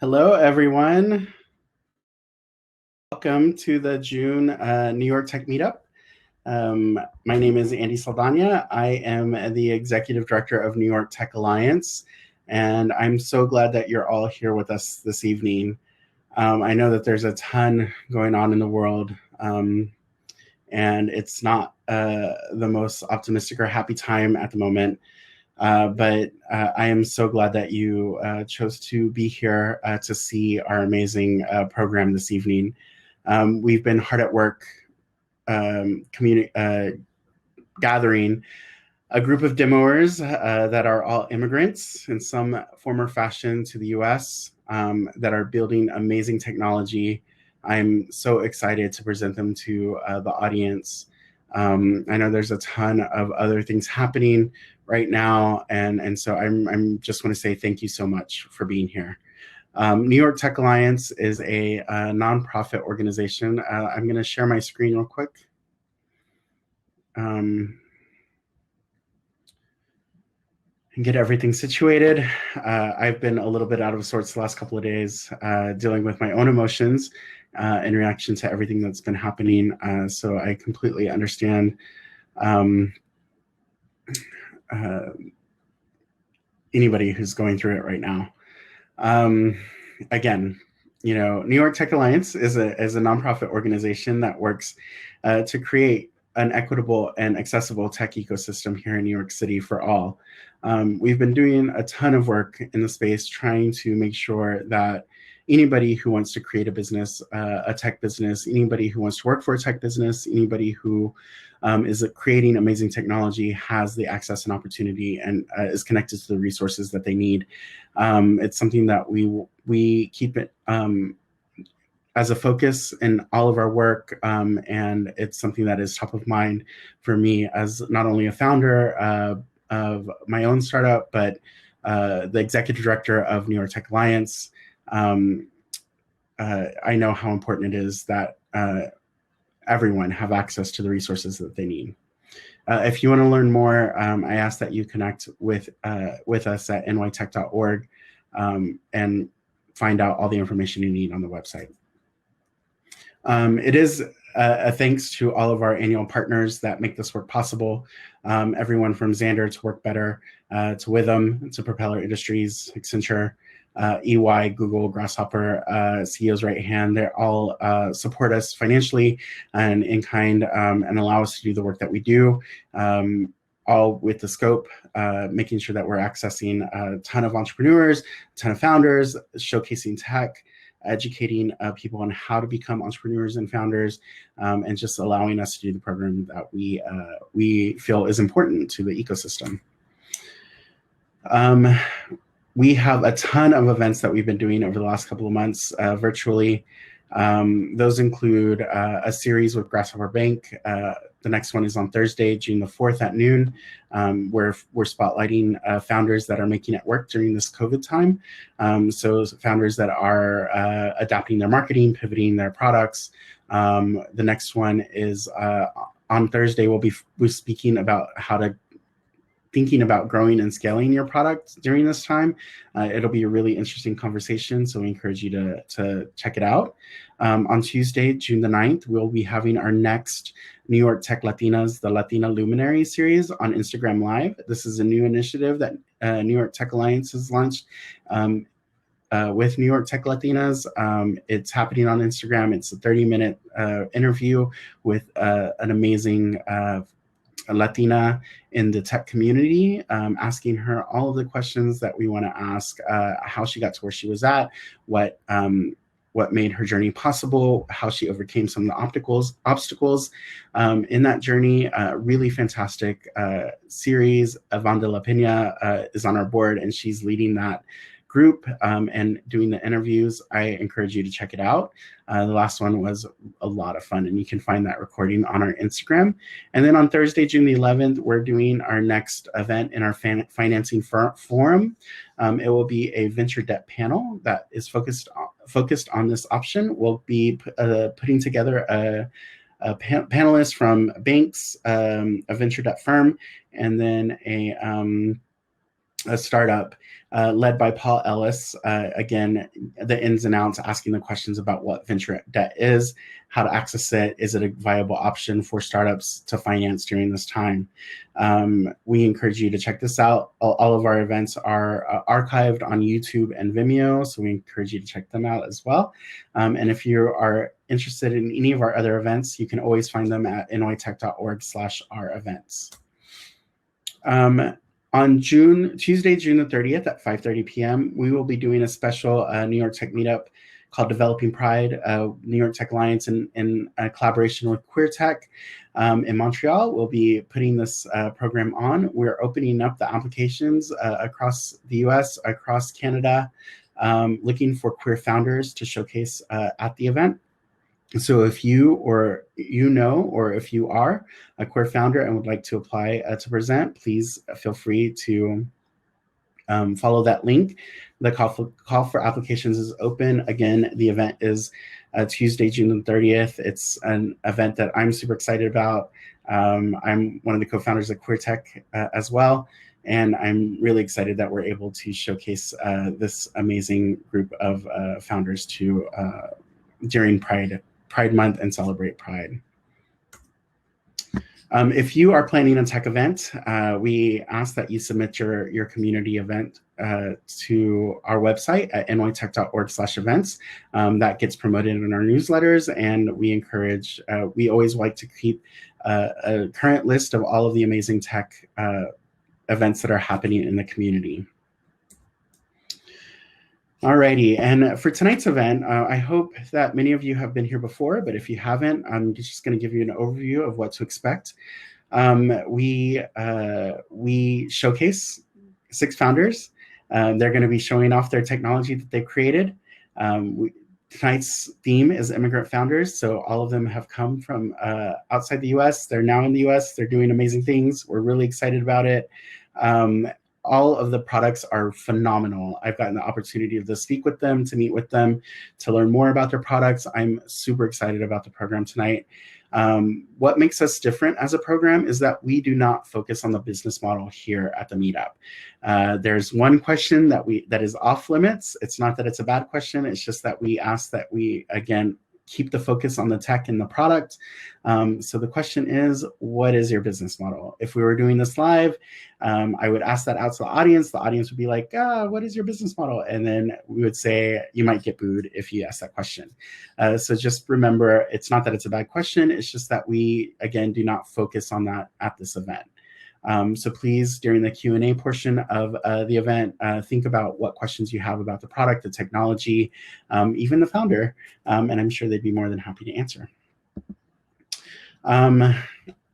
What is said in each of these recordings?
Hello, everyone. Welcome to the June New York Tech Meetup. My name is Andy Saldana. I am the Executive Director of New York Tech Alliance, and I'm so glad that you're all here with us this evening. I know that there's a ton going on in the world, and it's not the most optimistic or happy time at the moment. But I am so glad that you chose to be here to see our amazing program this evening. We've been hard at work gathering a group of demoers that are all immigrants in some form or fashion to the US that are building amazing technology. I'm so excited to present them to the audience. I know there's a ton of other things happening right now, and so I'm just want to say thank you so much for being here. New York Tech Alliance is a nonprofit organization. I'm going to share my screen real quick. And get everything situated. I've been a little bit out of sorts the last couple of days, dealing with my own emotions in reaction to everything that's been happening. So I completely understand anybody who's going through it right now. Again, you know, New York Tech Alliance is a nonprofit organization that works to create an equitable and accessible tech ecosystem here in New York City for all. We've been doing a ton of work in the space trying to make sure that anybody who wants to create a business, a tech business, anybody who wants to work for a tech business, anybody who is creating amazing technology has the access and opportunity and is connected to the resources that they need. It's something that we keep it as a focus in all of our work, and it's something that is top of mind for me as not only a founder of my own startup, but the executive director of New York Tech Alliance. I know how important it is that everyone have access to the resources that they need. If you want to learn more, I ask that you connect with us at nytech.org and find out all the information you need on the website. It is a thanks to all of our annual partners that make this work possible. Everyone from Xander to Work Better, to Witham, to Propeller Industries, Accenture, EY, Google, Grasshopper, CEO's Right Hand. They all support us financially and in kind and allow us to do the work that we do, all with the scope, making sure that we're accessing a ton of entrepreneurs, a ton of founders, showcasing tech, educating people on how to become entrepreneurs and founders, and just allowing us to do the program that we feel is important to the ecosystem. We have a ton of events that we've been doing over the last couple of months virtually. Those include a series with Grasshopper Bank. The next one is on Thursday, June the 4th at noon, where we're spotlighting founders that are making it work during this COVID time. So founders that are adapting their marketing, pivoting their products. The next one is on Thursday, we'll be speaking about how to thinking about growing and scaling your product during this time. It'll be a really interesting conversation, so we encourage you to check it out. On Tuesday, June the 9th, we'll be having our next New York Tech Latinas, the Latina Luminary series on Instagram Live. This is a new initiative that New York Tech Alliance has launched with New York Tech Latinas. It's happening on Instagram. It's a 30-minute interview with an amazing Latina in the tech community, asking her all of the questions that we want to ask, how she got to where she was at, what made her journey possible, how she overcame some of the obstacles in that journey. Really fantastic series. Avanda La Pena is on our board, and she's leading that group and doing the interviews. I encourage you to check it out. The last one was a lot of fun, and you can find that recording on our Instagram. And then on Thursday, June the 11th, we're doing our next event in our financing forum. It will be a venture debt panel that is focused on this option. We'll be putting together a panelist from banks, a venture debt firm, and then a startup led by Paul Ellis. Again, the ins and outs, asking the questions about what venture debt is, how to access it, is it a viable option for startups to finance during this time. We encourage you to check this out. All of our events are archived on YouTube and Vimeo, so we encourage you to check them out as well. And if you are interested in any of our other events, you can always find them at nytech.org/our-events. On Tuesday, June the 30th at 5:30 p.m., we will be doing a special New York Tech meetup called Developing Pride, New York Tech Alliance in collaboration with Queer Tech in Montreal. We'll be putting this program on. We're opening up the applications across the US, across Canada, looking for queer founders to showcase at the event. So if you or if you are a queer founder and would like to apply to present, please feel free to follow that link. The call for applications is open. Again, the event is Tuesday, June 30th. It's an event that I'm super excited about. I'm one of the co-founders of Queer Tech as well, and I'm really excited that we're able to showcase this amazing group of founders during Pride Month and celebrate Pride. If you are planning a tech event, we ask that you submit your community event to our website at nytech.org/events. That gets promoted in our newsletters, and we always like to keep a current list of all of the amazing tech events that are happening in the community. Alrighty, and for tonight's event, I hope that many of you have been here before, but if you haven't, I'm just going to give you an overview of what to expect. We showcase 6 founders. They're going to be showing off their technology that they've created. Tonight's theme is Immigrant Founders, so all of them have come from outside the US. They're now in the US. They're doing amazing things. We're really excited about it. All of the products are phenomenal. I've gotten the opportunity to speak with them, to meet with them, to learn more about their products. I'm super excited about the program tonight. What makes us different as a program is that we do not focus on the business model here at the meetup. There's one question that is off limits. It's not that it's a bad question. It's just that we ask that we, again, keep the focus on the tech and the product. So the question is, what is your business model? If we were doing this live, I would ask that out to the audience. The audience would be like, what is your business model? And then we would say, you might get booed if you ask that question. So just remember, it's not that it's a bad question. It's just that we, again, do not focus on that at this event. So please, during the Q&A portion of the event, think about what questions you have about the product, the technology, even the founder, and I'm sure they'd be more than happy to answer.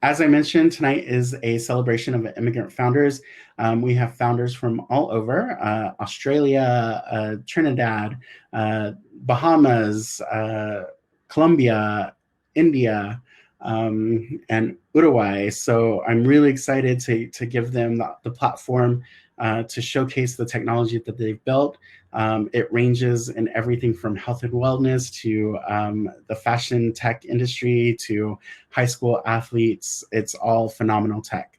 As I mentioned, tonight is a celebration of immigrant founders. We have founders from all over, Australia, Trinidad, Bahamas, Colombia, India, and Uruguay. So I'm really excited to give them the platform to showcase the technology that they've built. It ranges in everything from health and wellness to the fashion tech industry to high school athletes. It's all phenomenal tech.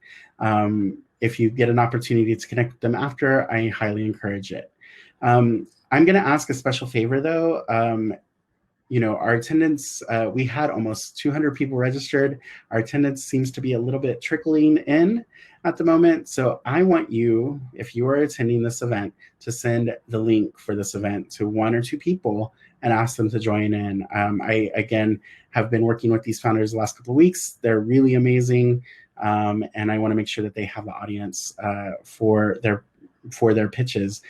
If you get an opportunity to connect with them after, I highly encourage it. I'm going to ask a special favor, though. Our attendance, we had almost 200 people registered. Our attendance seems to be a little bit trickling in at the moment. So I want you, if you are attending this event, to send the link for this event to 1 or 2 people and ask them to join in. I, again, have been working with these founders the last couple of weeks. They're really amazing. And I want to make sure that they have the audience for their pitches.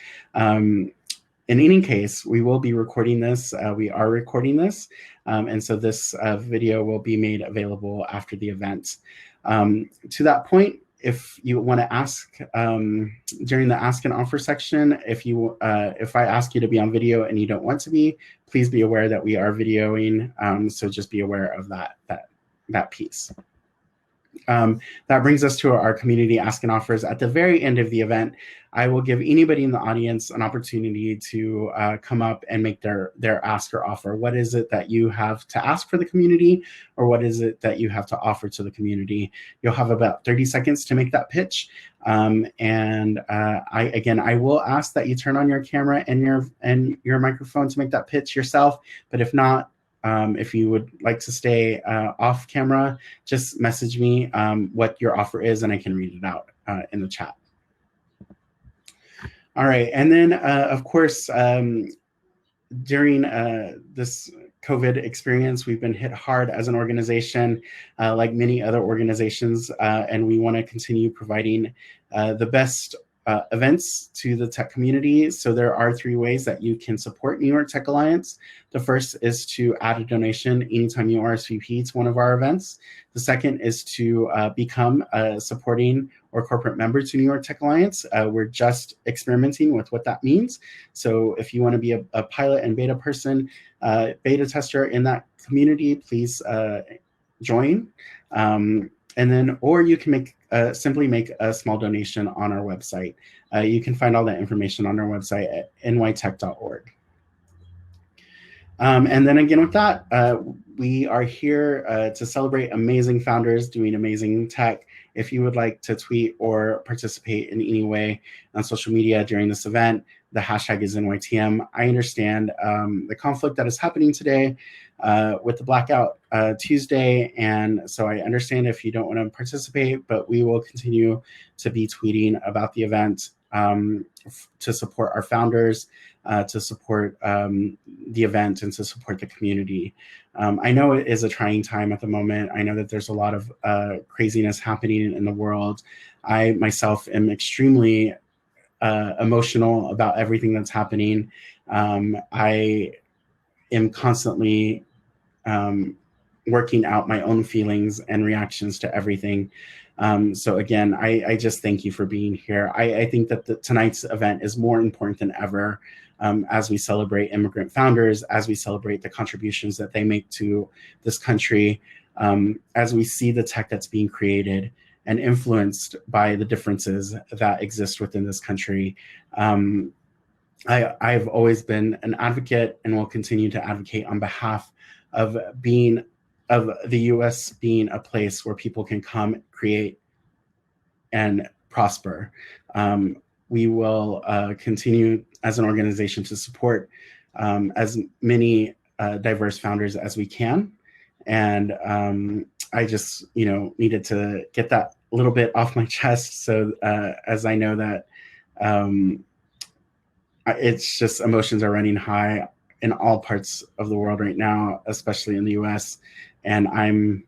In any case, we will be recording this. We are recording this. And so this video will be made available after the event. To that point, if you want to ask during the ask and offer section, if I ask you to be on video and you don't want to be, please be aware that we are videoing. So just be aware of that piece. That brings us to our community ask and offers. At the very end of the event, I will give anybody in the audience an opportunity to come up and make their ask or offer. What is it that you have to ask for the community, or what is it that you have to offer to the community? You'll have about 30 seconds to make that pitch. I will ask that you turn on your camera and your microphone to make that pitch yourself. But if not, if you would like to stay off camera, just message me what your offer is, and I can read it out in the chat. All right, and then of course, during this COVID experience, we've been hit hard as an organization, like many other organizations, and we want to continue providing the best events to the tech community. So there are 3 ways that you can support New York Tech Alliance. The first is to add a donation anytime you RSVP to one of our events. The second is to become a supporting or corporate member to New York Tech Alliance. We're just experimenting with what that means. So if you want to be a pilot and beta person, beta tester in that community, please join. Or you can simply make a small donation on our website. You can find all that information on our website at nytech.org. And then again with that, we are here to celebrate amazing founders doing amazing tech. If you would like to tweet or participate in any way on social media during this event, the hashtag is NYTM. I understand the conflict that is happening today with the blackout Tuesday, and so I understand if you don't want to participate, but we will continue to be tweeting about the event to support our founders, to support the event, and to support the community. I know it is a trying time at the moment. I know that there's a lot of craziness happening in the world. I myself am extremely emotional about everything that's happening. I am constantly working out my own feelings and reactions to everything. So again, I just thank you for being here. I think that tonight's event is more important than ever as we celebrate immigrant founders, as we celebrate the contributions that they make to this country, as we see the tech that's being created and influenced by the differences that exist within this country. I've always been an advocate and will continue to advocate on behalf of the U.S. being a place where people can come, create, and prosper. We will continue as an organization to support as many diverse founders as we can. And I just, needed to get that a little bit off my chest. So as I know that it's just emotions are running high in all parts of the world right now, especially in the US. And I'm,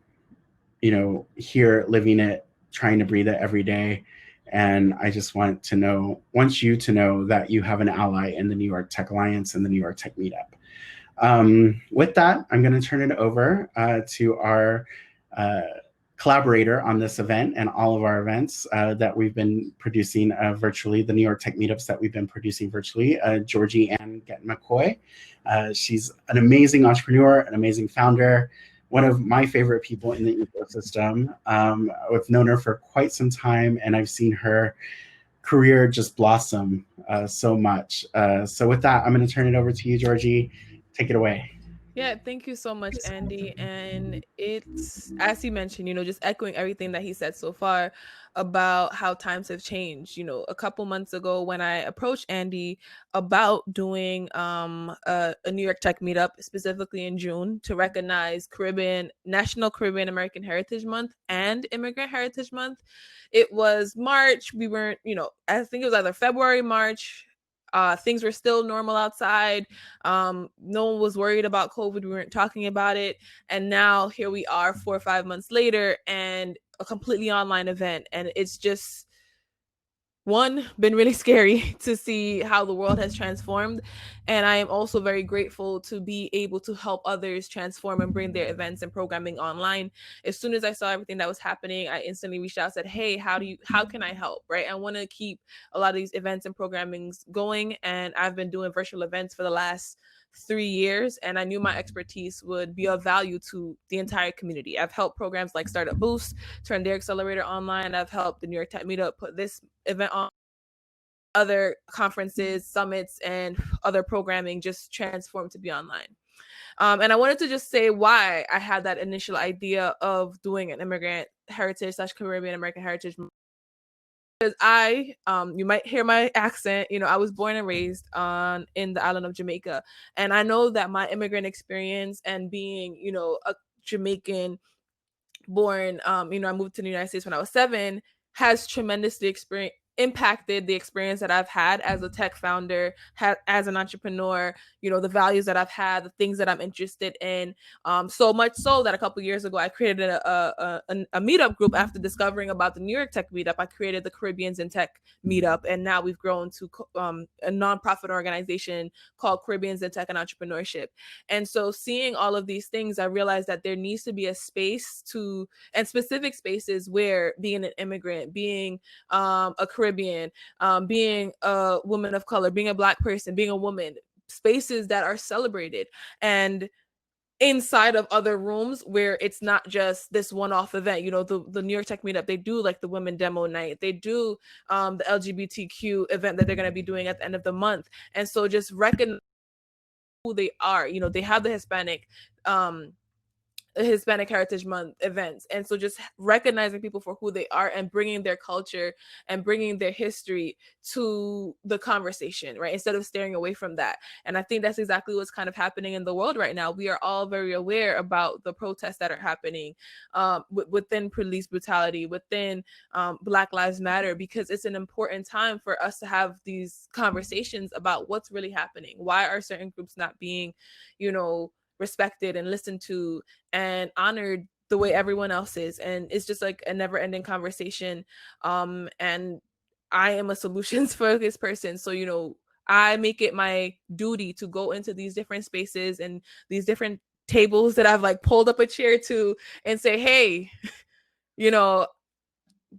here living it, trying to breathe it every day. And I just want you to know that you have an ally in the New York Tech Alliance and the New York Tech Meetup. With that, I'm going to turn it over to our collaborator on this event and all of our events that we've been producing virtually, the New York Tech Meetups that we've been producing virtually, Georgie Ann Gettin-McCoy. She's an amazing entrepreneur, an amazing founder, one of my favorite people in the ecosystem. I've known her for quite some time, and I've seen her career just blossom so much. So with that, I'm going to turn it over to you, Georgie. Take it away. Yeah, thank you so much, Andy. And it's, as he mentioned, just echoing everything that he said so far about how times have changed. A couple months ago when I approached Andy about doing a New York Tech Meetup, specifically in June, to recognize National Caribbean American Heritage Month and Immigrant Heritage Month. It was March. We weren't, I think it was either February, March. Things were still normal outside. No one was worried about COVID. We weren't talking about it. And now here we are 4 or 5 months later, and a completely online event. And it's just, been really scary to see how the world has transformed. And I am also very grateful to be able to help others transform and bring their events and programming online. As soon as I saw everything that was happening, I instantly reached out and said, hey, how can I help? Right. I want to keep a lot of these events and programmings going. And I've been doing virtual events for the last 3 years, and I knew my expertise would be of value to the entire community. I've helped programs like Startup Boost turn their accelerator online. I've helped the New York Tech Meetup put this event on, other conferences, summits, and other programming just transformed to be online. And I wanted to just say why I had that initial idea of doing an immigrant heritage / Caribbean American heritage. Because you might hear my accent, I was born and raised in the island of Jamaica. And I know that my immigrant experience and being, a Jamaican born, I moved to the United States when I was 7, has tremendously impacted the experience that I've had as a tech founder, as an entrepreneur, the values that I've had, the things that I'm interested in. So much so that a couple years ago, I created a meetup group after discovering about the New York Tech Meetup. I created the Caribbeans in Tech Meetup, and now we've grown to a nonprofit organization called Caribbeans in Tech and Entrepreneurship. And so seeing all of these things, I realized that there needs to be a space and specific spaces where being an immigrant, being a Caribbean, being a woman of color, being a Black person, being a woman, spaces that are celebrated, and inside of other rooms where it's not just this one-off event. The New York Tech Meetup, they do like the women demo night, they do the LGBTQ event that they're going to be doing at the end of the month. And so just recognize who they are. They have the Hispanic Heritage Month events. And so just recognizing people for who they are and bringing their culture and bringing their history to the conversation, right? Instead of staring away from that. And I think that's exactly what's kind of happening in the world right now. We are all very aware about the protests that are happening within police brutality, within Black Lives Matter, because it's an important time for us to have these conversations about what's really happening. Why are certain groups not being, respected and listened to and honored the way everyone else is? And it's just like a never-ending conversation. And I am a solutions focused person. So, I make it my duty to go into these different spaces and these different tables that I've like pulled up a chair to and say, hey,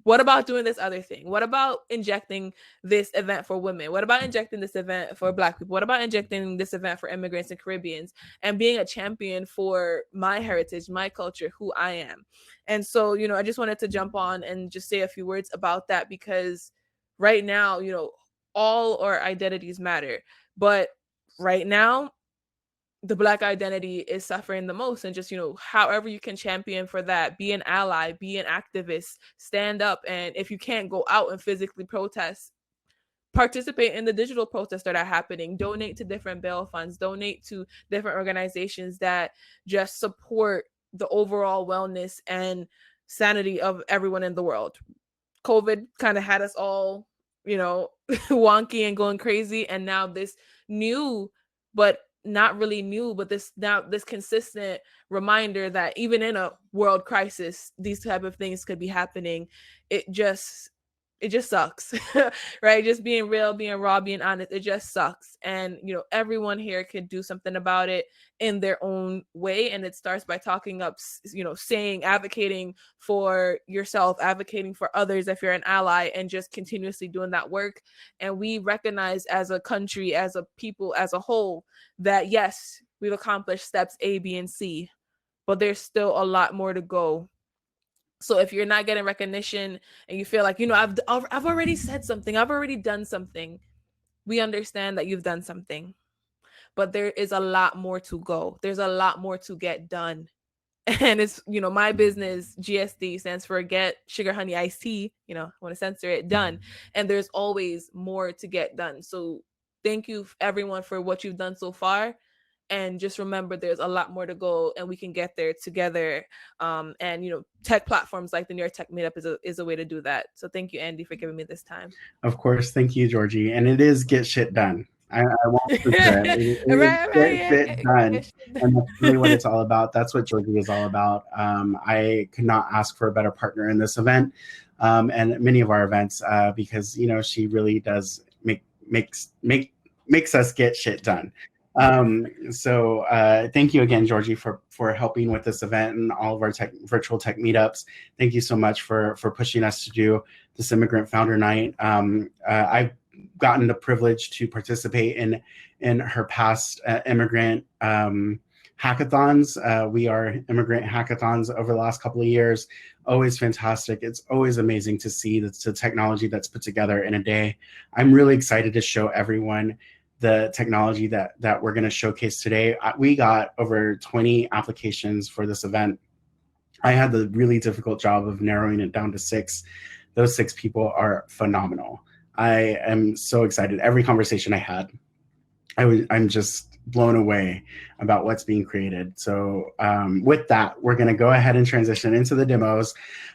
what about doing this other thing? What about injecting this event for women? What about injecting this event for Black people? What about injecting this event for immigrants and Caribbeans, and being a champion for my heritage, my culture, who I am? And so, I just wanted to jump on and just say a few words about that, because right now, all our identities matter. But right now, the Black identity is suffering the most. And just, however you can champion for that, be an ally, be an activist, stand up. And if you can't go out and physically protest, participate in the digital protests that are happening, donate to different bail funds, donate to different organizations that just support the overall wellness and sanity of everyone in the world. COVID kind of had us all, wonky and going crazy. And now this new, but not really new, but this consistent reminder that even in a world crisis, these type of things could be happening. It just sucks. Right? Just being real, being raw, being honest, it just sucks. And everyone here could do something about it in their own way. And it starts by talking up, saying, advocating for yourself, advocating for others if you're an ally, and just continuously doing that work. And we recognize as a country, as a people, as a whole, that yes, we've accomplished steps A, B, and C, but there's still a lot more to go. So if you're not getting recognition and you feel like, I've already said something, I've already done something, we understand that you've done something, but there is a lot more to go. There's a lot more to get done. And it's, my business, GSD, stands for Get Sugar Honey Iced Tea, I want to censor it, done. And there's always more to get done. So thank you everyone for what you've done so far. And just remember, there's a lot more to go, and we can get there together. And tech platforms like the New York Tech Meetup is a way to do that. So thank you, Andy, for giving me this time. Of course, thank you, Georgie. And it is get shit done. I won't forget. Get shit done, and that's really what it's all about. That's what Georgie is all about. I could not ask for a better partner in this event, and many of our events, because she really does makes us get shit done. So thank you again, Georgie, for helping with this event and all of our virtual tech meetups. Thank you so much for pushing us to do this Immigrant Founder Night. gotten the privilege to participate in her past immigrant hackathons. We are immigrant hackathons over the last couple of years. Always fantastic. It's always amazing to see the technology that's put together in a day. I'm really excited to show everyone the technology that we're going to showcase today. We got over 20 applications for this event. I had the really difficult job of narrowing it down to 6. Those 6 people are phenomenal. I am so excited. Every conversation I had, I'm just blown away about what's being created. So with that, we're going to go ahead and transition into the demos.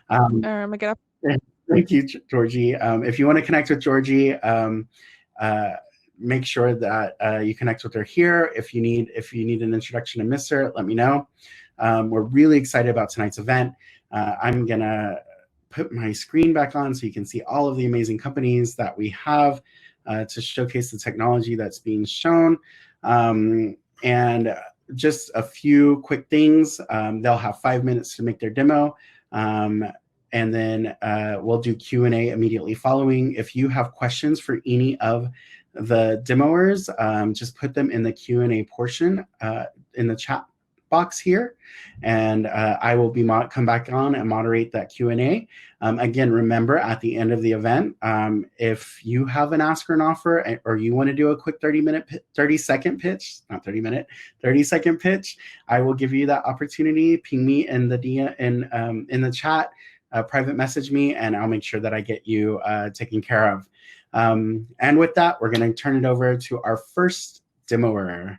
Thank you, Georgie. If you want to connect with Georgie, make sure that you connect with her here. If you need an introduction to Miss her, let me know. We're really excited about tonight's event. I'm going to put my screen back on so you can see all of the amazing companies that we have to showcase the technology that's being shown. And just a few quick things. They'll have 5 minutes to make their demo. And then we'll do Q&A immediately following. If you have questions for any of the demoers, just put them in the Q&A portion in the chat box here, and I will be come back on and moderate that Q&A. Again, remember at the end of the event, if you have an ask or an offer, or you want to do a quick 30-second pitch, not 30-minute, 30-second pitch, I will give you that opportunity. Ping me in the in the chat, private message me, and I'll make sure that I get you taken care of. And with that, we're going to turn it over to our first demoer.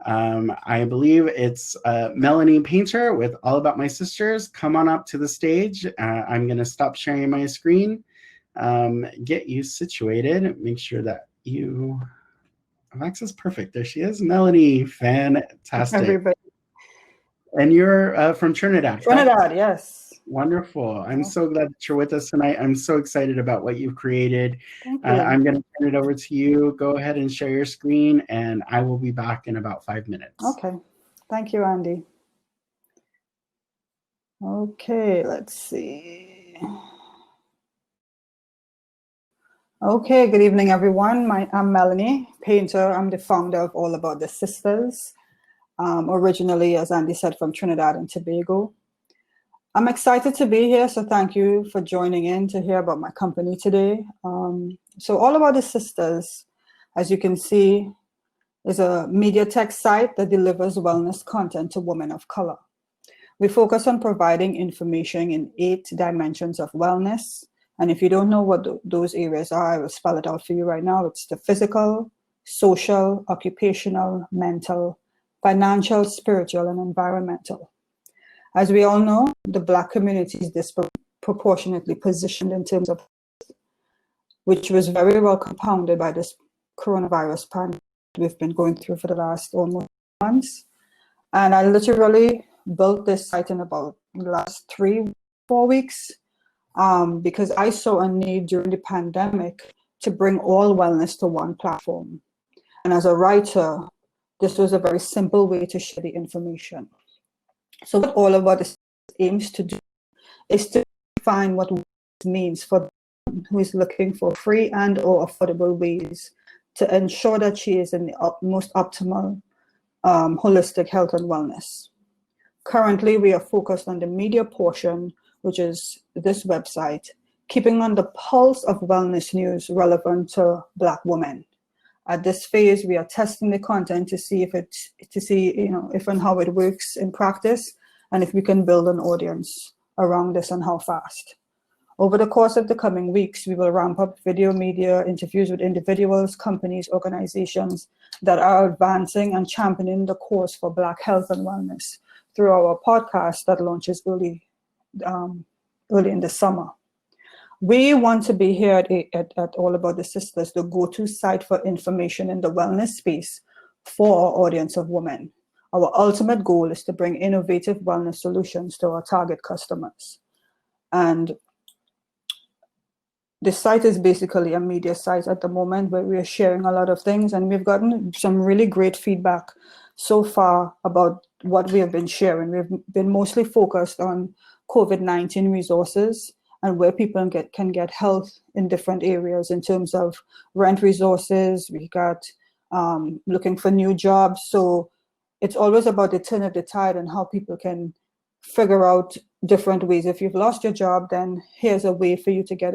I believe it's Mellany Paynter with All About My Sisters. Come on up to the stage. I'm going to stop sharing my screen, get you situated, make sure that you have access. Perfect. There she is. Mellany, fantastic. Everybody. And you're from Trinidad. Trinidad, correct? Yes. Wonderful. I'm so glad that you're with us tonight. I'm so excited about what you've created. Thank you. I'm going to turn it over to you. Go ahead and share your screen, and I will be back in about 5 minutes. Okay. Thank you, Andy. Okay, let's see. Okay, good evening, everyone. I'm Mellany Paynter. I'm the founder of All About the Sisters, originally, as Andy said, from Trinidad and Tobago. I'm excited to be here, so thank you for joining in to hear about my company today. So All About the Sisters, as you can see, is a media tech site that delivers wellness content to women of color. We focus on providing information in 8 dimensions of wellness. And if you don't know what those areas are, I will spell it out for you right now. It's the physical, social, occupational, mental, financial, spiritual, and environmental. As we all know, the Black community is disproportionately positioned in terms of, which was very well compounded by this coronavirus pandemic we've been going through for the last almost months. And I literally built this site in about the last 3-4 weeks because I saw a need during the pandemic to bring all wellness to one platform. And as a writer, this was a very simple way to share the information. So what All About This aims to do is to define what wellness means for someone who is looking for free and or affordable ways to ensure that she is in the most optimal holistic health and wellness. Currently, we are focused on the media portion, which is this website, keeping on the pulse of wellness news relevant to Black women. At this phase, we are testing the content to see if if and how it works in practice, and if we can build an audience around this and how fast. Over the course of the coming weeks, we will ramp up video media interviews with individuals, companies, organizations that are advancing and championing the cause for Black health and wellness through our podcast that launches early in the summer. We want to be here at All About the Sisters, the go-to site for information in the wellness space for our audience of women. Our ultimate goal is to bring innovative wellness solutions to our target customers. And the site is basically a media site at the moment where we are sharing a lot of things, and we've gotten some really great feedback so far about what we have been sharing. We've been mostly focused on COVID-19 resources and where people can get health in different areas in terms of rent resources. We got looking for new jobs. So it's always about the turn of the tide and how people can figure out different ways. If you've lost your job, then here's a way for you to get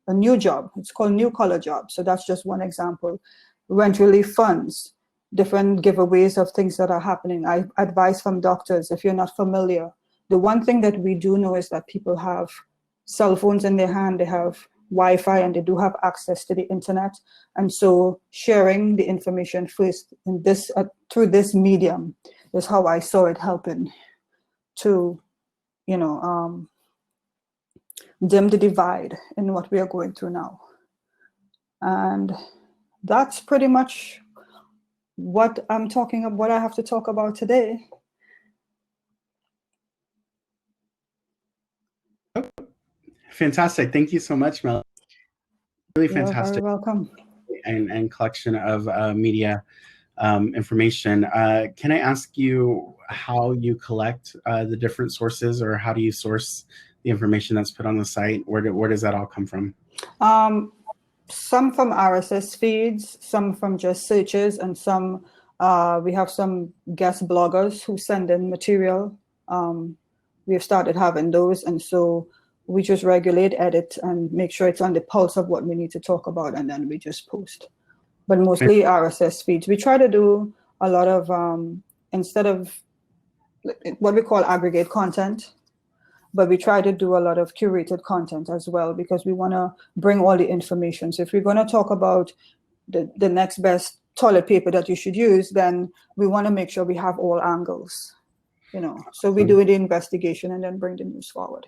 a new job. It's called new collar jobs. So that's just one example. Rent relief funds, different giveaways of things that are happening. Advice from doctors, if you're not familiar. The one thing that we do know is that people have cell phones in their hand, they have Wi-Fi, and they do have access to the internet. And so sharing the information first in this through this medium is how I saw it helping to, dim the divide in what we are going through now. And that's pretty much what I'm talking about, what I have to talk about today. Fantastic. Thank you so much, Mel. Really fantastic. You're very welcome. And collection of media information. Can I ask you how you collect the different sources, or how do you source the information that's put on the site? Where does that all come from? Some from RSS feeds, some from just searches, and some we have some guest bloggers who send in material. We've started having those, and so we just regulate, edit, and make sure it's on the pulse of what we need to talk about, and then we just post. But mostly RSS feeds. We try to do a lot of, instead of what we call aggregate content, but we try to do a lot of curated content as well, because we want to bring all the information. So if we're going to talk about the next best toilet paper that you should use, then we want to make sure we have all angles, So we do the investigation and then bring the news forward.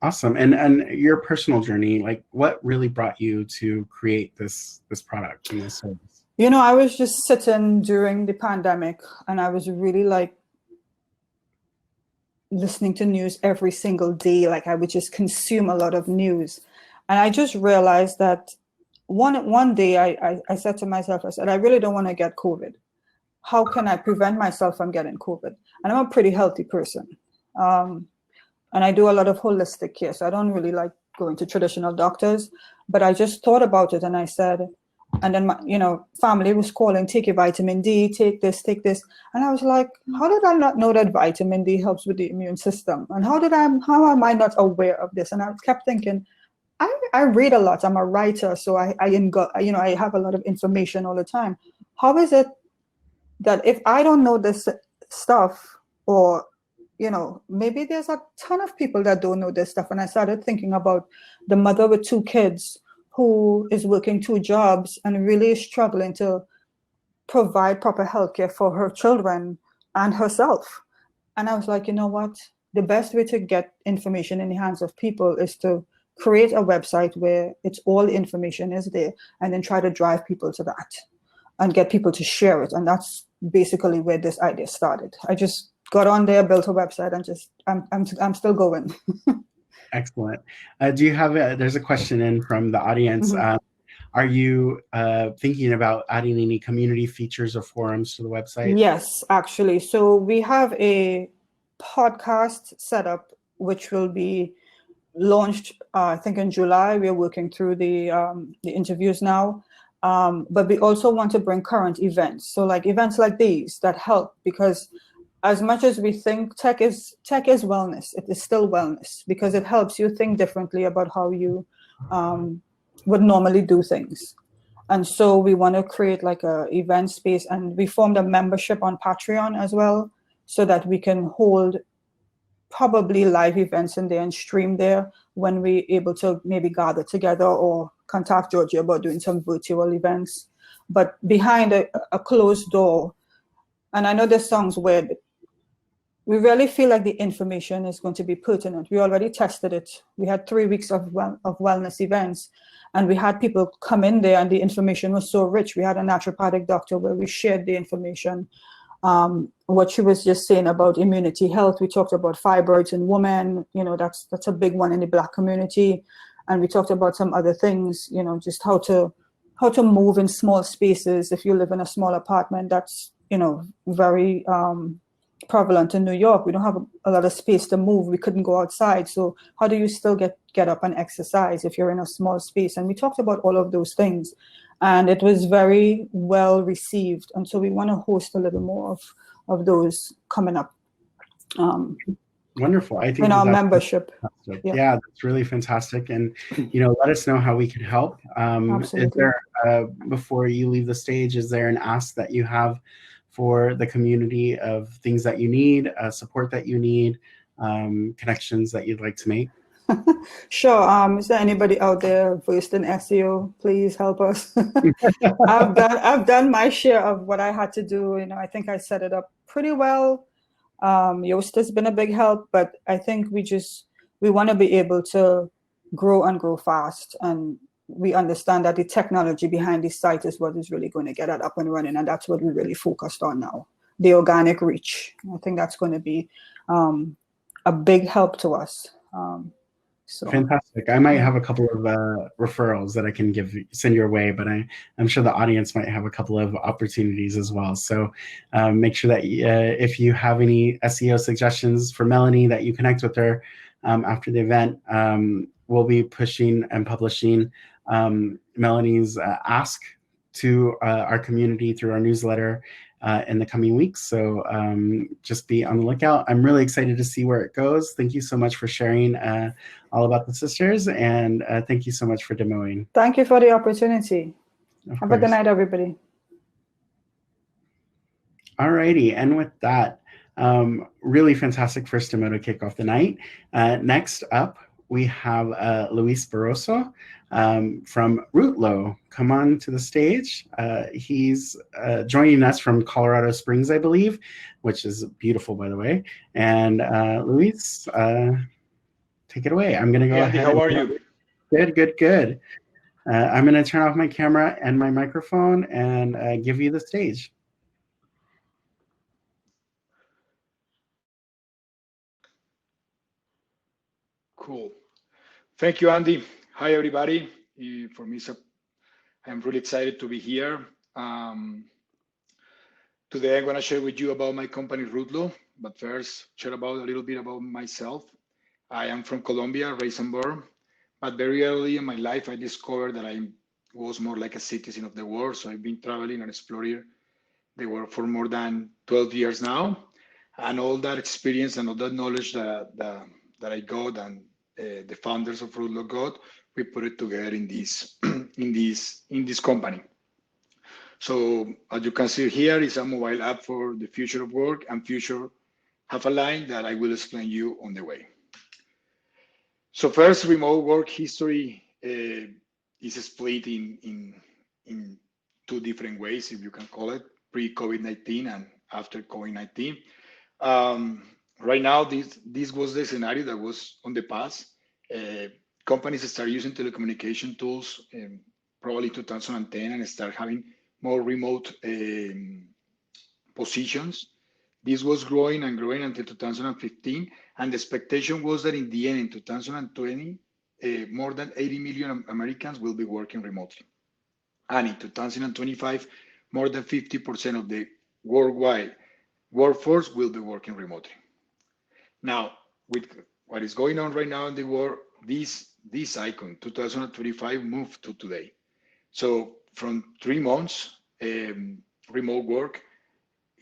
Awesome. And your personal journey, like what really brought you to create this product and this service? I was just sitting during the pandemic, and I was really like listening to news every single day. Like I would just consume a lot of news. And I just realized that one day I said to myself, I said, I really don't want to get COVID. How can I prevent myself from getting COVID? And I'm a pretty healthy person. And I do a lot of holistic care. So I don't really like going to traditional doctors, but I just thought about it, and I said, and then my, family was calling, take your vitamin D, take this. And I was like, how did I not know that vitamin D helps with the immune system? And how am I not aware of this? And I kept thinking, I read a lot. I'm a writer, so I have a lot of information all the time. How is it that if I don't know this stuff, or maybe there's a ton of people that don't know this stuff. And I started thinking about the mother with 2 kids who is working 2 jobs and really struggling to provide proper healthcare for her children and herself. And I was like, you know what? The best way to get information in the hands of people is to create a website where it's all the information is there, and then try to drive people to that and get people to share it. And that's basically where this idea started. I just got on there, built a website, and I'm still going. Excellent. Do you have there's a question in from the audience. Mm-hmm. Are you thinking about adding any community features or forums to the website? Yes, actually. So we have a podcast set up, which will be launched, I think in July. We're working through the interviews now. But we also want to bring current events. So like events like these that help, because as much as we think tech is wellness, it is still wellness, because it helps you think differently about how you would normally do things. And so we want to create like a event space, and we formed a membership on Patreon as well, so that we can hold probably live events in there and stream there when we're able to maybe gather together, or contact Georgia about doing some virtual events. But behind a closed door, and I know this sounds weird, we really feel like the information is going to be pertinent. We already tested it. We had 3 weeks of wellness events, and we had people come in there, and the information was so rich. We had a naturopathic doctor where we shared the information. What she was just saying about immunity health, we talked about fibroids in women, that's a big one in the Black community. And we talked about some other things, just how to move in small spaces. If you live in a small apartment, that's, very prevalent in New York. We don't have a lot of space to move. We couldn't go outside. So how do you still get up and exercise if you're in a small space? And we talked about all of those things, and it was very well received. And so we want to host a little more of those coming up. Wonderful. I think in our membership. Yeah, that's really fantastic. And, let us know how we can help. Absolutely. Is there, before you leave the stage, is there an ask that you have for the community of things that you need, support that you need, connections that you'd like to make? Sure. Is there anybody out there versed in SEO? Please help us. I've done my share of what I had to do. I think I set it up pretty well. Yoast has been a big help, but I think we want to be able to grow and grow fast. And we understand that the technology behind this site is what is really going to get it up and running. And that's what we really focused on now, the organic reach. I think that's going to be a big help to us. So fantastic. I might have a couple of referrals that I can send your way, but I'm sure the audience might have a couple of opportunities as well. So make sure that if you have any SEO suggestions for Mellany, that you connect with her after the event. We'll be pushing and publishing Mellany's ask to our community through our newsletter in the coming weeks. So just be on the lookout. I'm really excited to see where it goes. Thank you so much for sharing all about the sisters, and thank you so much for demoing. Thank you for the opportunity. Have a good night, everybody. All righty, and with that, really fantastic first demo to kick off the night. Next up, we have Luis Barroso from RootLo. Come on to the stage. He's joining us from Colorado Springs, I believe, which is beautiful, by the way. And Luis, take it away. I'm going to go ahead. How are you? Good. I'm going to turn off my camera and my microphone and give you the stage. Cool. Thank you, Andy. Hi, everybody. For me, I'm really excited to be here. Today, I'm going to share with you about my company, RootLo. But first, share a little bit about myself. I am from Colombia, raised and born. But very early in my life, I discovered that I was more like a citizen of the world. So I've been traveling and exploring the world for more than 12 years now. And all that experience and all that knowledge that I got and the founders of RootLo got, we put it together in this in this company. So as you can see here is a mobile app for the future of work, and future have a line that I will explain you on the way. So first, remote work history is split in two different ways, if you can call it, pre-COVID-19 and after COVID-19. Right now, this was the scenario that was on the past. Companies start using telecommunication tools probably 2010 and start having more remote positions. This was growing and growing until 2015, and the expectation was that in the end, in 2020, more than 80 million Americans will be working remotely. And in 2025, more than 50% of the worldwide workforce will be working remotely. Now, with what is going on right now in the world, this icon, 2025, moved to today. So from 3 months, remote work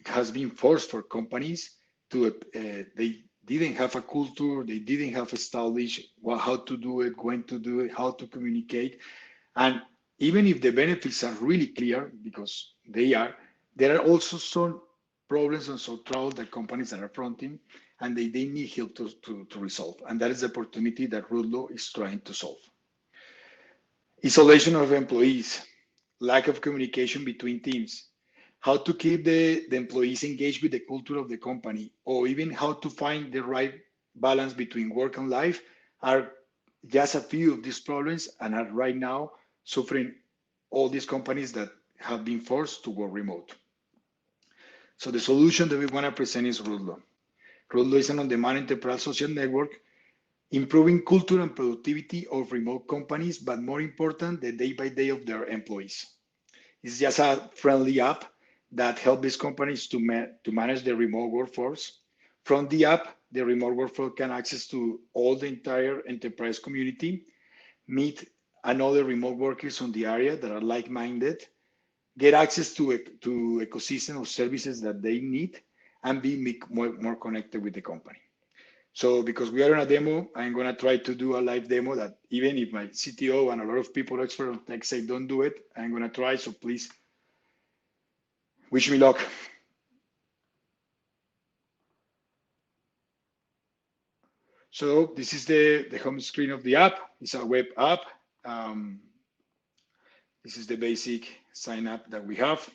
has been forced for companies to, they didn't have a culture, they didn't have established how to do it, when to do it, how to communicate. And even if the benefits are really clear, because there are also some problems and some trouble that companies are fronting, and they need help to resolve. And that is the opportunity that RootLo is trying to solve. Isolation of employees, lack of communication between teams, how to keep the employees engaged with the culture of the company, or even how to find the right balance between work and life are just a few of these problems, and are right now suffering all these companies that have been forced to work remote. So the solution that we want to present is RootLo. RootLo is an on-demand enterprise social network improving culture and productivity of remote companies, but more important, the day-by-day of their employees. It's just a friendly app that help these companies to manage the remote workforce. From the app, the remote workforce can access to all the entire enterprise community, meet another remote workers on the area that are like-minded, get access to ecosystem of services that they need, and be more connected with the company. So because we are on a demo, I'm going to try to do a live demo that even if my CTO and a lot of people expert on tech say don't do it, I'm going to try. So please wish me luck. So this is the home screen of the app. It's a web app. This is the basic sign up that we have.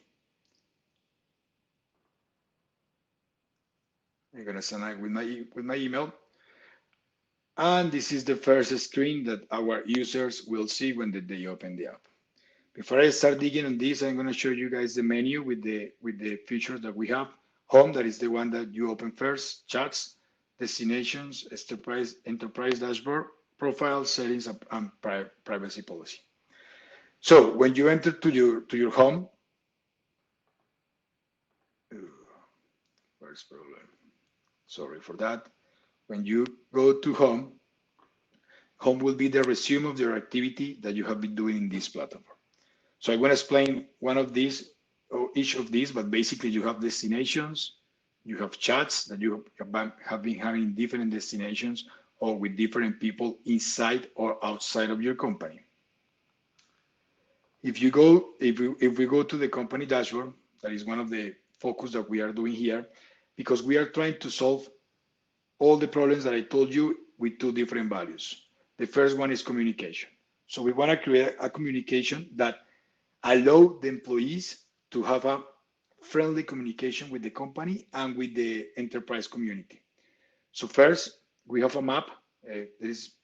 I'm going to sign up with my email. And this is the first screen that our users will see when they open the app. Before I start digging on this, I'm going to show you guys the menu with the features that we have. Home, that is the one that you open first. Chats, destinations, enterprise dashboard, profile, settings, and privacy policy. So when you enter to your home, where's problem? Sorry for that. When you go to home, home will be the resume of your activity that you have been doing in this platform. So I want to explain one of these, or each of these, but basically you have destinations, you have chats that you have been having different destinations or with different people inside or outside of your company. If we go to the company dashboard, that is one of the focus that we are doing here, because we are trying to solve all the problems that I told you with two different values. The first one is communication. So we want to create a communication that allow the employees to have a friendly communication with the company and with the enterprise community. So first, we have a map.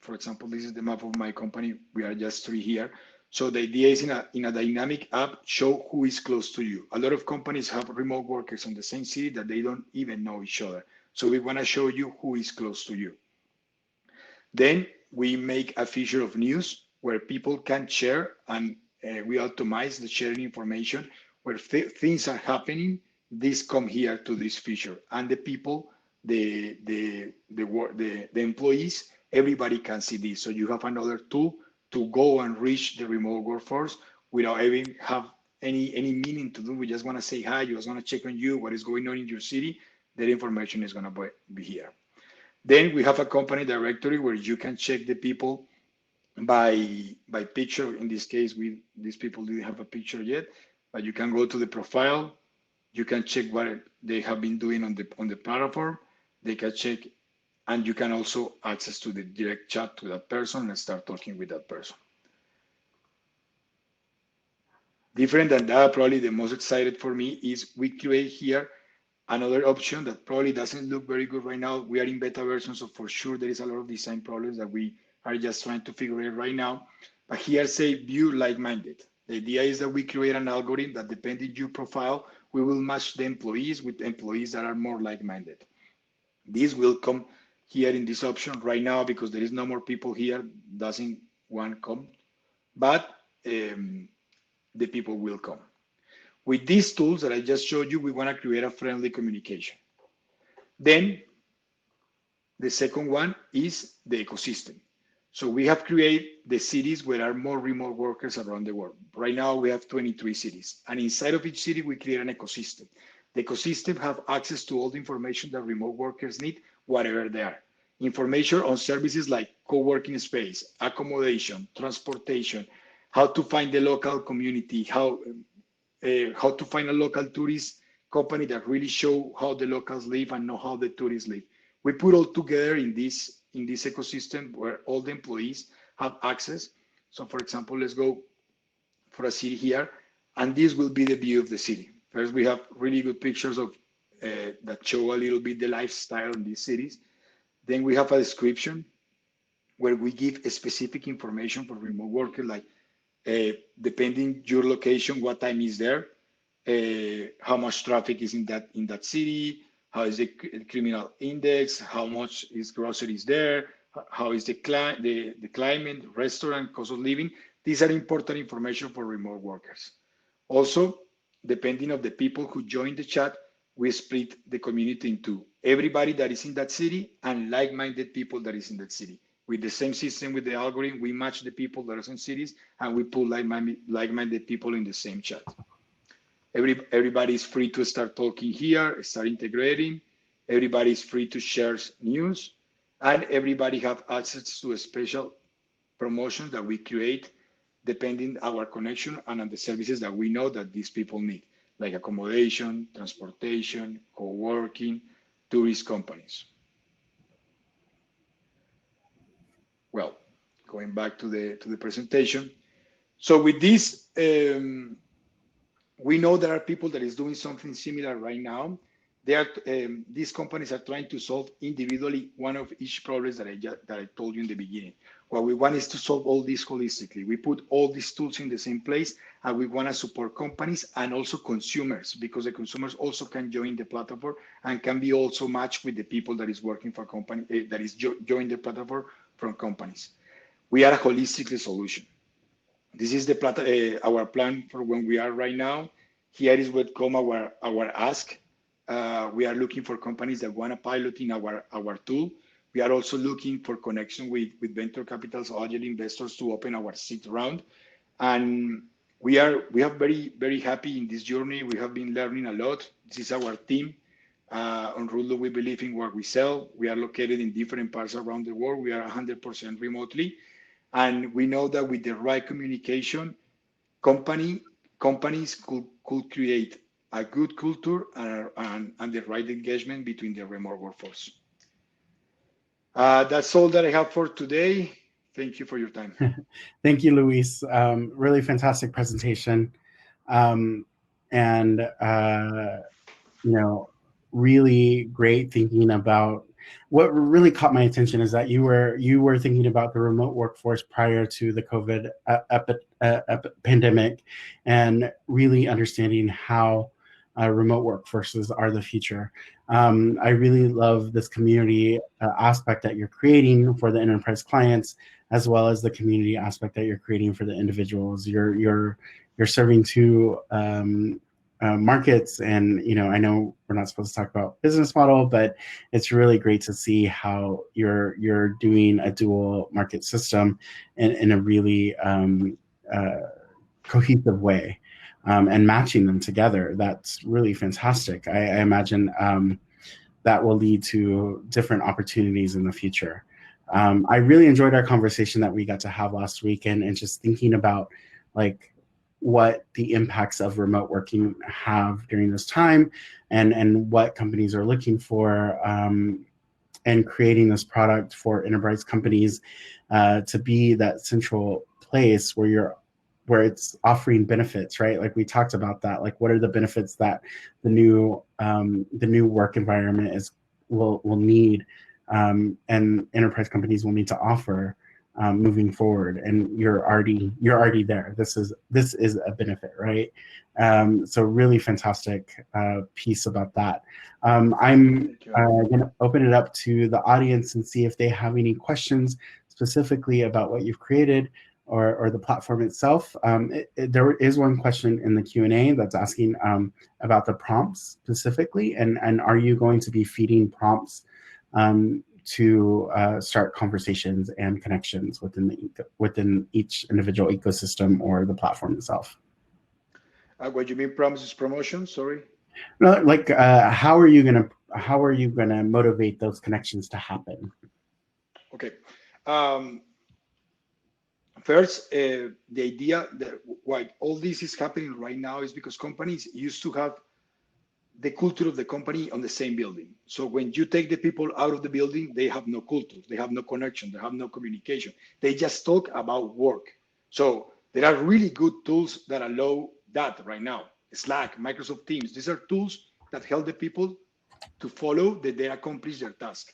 For example, this is the map of my company. We are just 3 here. So the idea is in a dynamic app, show who is close to you. A lot of companies have remote workers in the same city that they don't even know each other. So we want to show you who is close to you. Then we make a feature of news where people can share, and we automate the sharing information where things are happening. These come here to this feature, and the people, the employees, everybody can see this. So you have another tool to go and reach the remote workforce without even have any meaning to do. We just want to say hi. You just want to check on you, what is going on in your city. That information is going to be here. Then we have a company directory where you can check the people by picture. In this case, these people didn't have a picture yet, but you can go to the profile. You can check what they have been doing on the platform. They can check, and you can also access to the direct chat to that person and start talking with that person. Different than that, probably the most excited for me is we create here another option that probably doesn't look very good right now. We are in beta version, so for sure there is a lot of design problems that we are just trying to figure out right now. But here say view like-minded. The idea is that we create an algorithm that depending on your profile, we will match the employees with employees that are more like-minded. This will come here in this option right now because there is no more people here, doesn't want to come, but the people will come. With these tools that I just showed you, we want to create a friendly communication. Then the second one is the ecosystem. So we have created the cities where are more remote workers around the world. Right now we have 23 cities, and inside of each city we create an ecosystem. The ecosystem have access to all the information that remote workers need, whatever they are. Information on services like co-working space, accommodation, transportation, how to find the local community, how to find a local tourist company that really show how the locals live and know how the tourists live. We put all together in this ecosystem where all the employees have access. So for example, let's go for a city here, and this will be the view of the city. First, we have really good pictures of that show a little bit the lifestyle in these cities. Then we have a description where we give a specific information for remote workers, like depending your location, what time is there, how much traffic is in that city, how is the criminal index, how much is groceries there, how is the climate, restaurant, cost of living. These are important information for remote workers. Also, depending on the people who join the chat, we split the community into everybody that is in that city and like-minded people that is in that city. With the same system, with the algorithm, we match the people that are in cities and we put like-minded people in the same chat. Everybody is free to start talking here, start integrating. Everybody is free to share news, and everybody have access to a special promotion that we create depending our connection and on the services that we know that these people need, like accommodation, transportation, co-working, tourist companies. Well, going back to the presentation. So with this, we know there are people that is doing something similar right now. These companies are trying to solve individually one of each problems that I told you in the beginning. What we want is to solve all this holistically. We put all these tools in the same place, and we want to support companies and also consumers, because the consumers also can join the platform and can be also matched with the people that is working for company that is join the platform from companies. We are a holistic solution. This is our plan for when we are right now. Here is what come our ask. We are looking for companies that want to pilot in our tool. We are also looking for connection with venture capitals or angel investors to open our seed round. And we are very, very happy in this journey. We have been learning a lot. This is our team. On RootLo, we believe in what we sell. We are located in different parts around the world. We are 100% remotely. And we know that with the right communication, companies could create a good culture and the right engagement between the remote workforce. That's all that I have for today. Thank you for your time. Thank you, Luis. Really fantastic presentation. Really great thinking about what really caught my attention is that you were thinking about the remote workforce prior to the COVID pandemic, and really understanding how remote workforces are the future. I really love this community aspect that you're creating for the enterprise clients, as well as the community aspect that you're creating for the individuals. You're serving two markets, and I know we're not supposed to talk about business model, but it's really great to see how you're doing a dual market system in a really cohesive way, and matching them together. That's really fantastic. I imagine that will lead to different opportunities in the future. I really enjoyed our conversation that we got to have last weekend, and just thinking about what the impacts of remote working have during this time, and what companies are looking for, and creating this product for enterprise companies to be that central place where it's offering benefits, right? Like we talked about that, what are the benefits that the new work environment will need, and enterprise companies will need to offer moving forward. And you're already there. This is a benefit, right? So really fantastic piece about that. I'm going to open it up to the audience and see if they have any questions specifically about what you've created or the platform itself. There is one question in the Q&A that's asking about the prompts specifically, and are you going to be feeding prompts to start conversations and connections within each individual ecosystem or the platform itself? What do you mean prompts is promotion? Sorry. No, how are you gonna motivate those connections to happen? Okay. First, the idea that why all this is happening right now is because companies used to have the culture of the company on the same building. So when you take the people out of the building, they have no culture, they have no connection, they have no communication. They just talk about work. So there are really good tools that allow that right now. Slack, Microsoft Teams, these are tools that help the people to follow that they accomplish their task.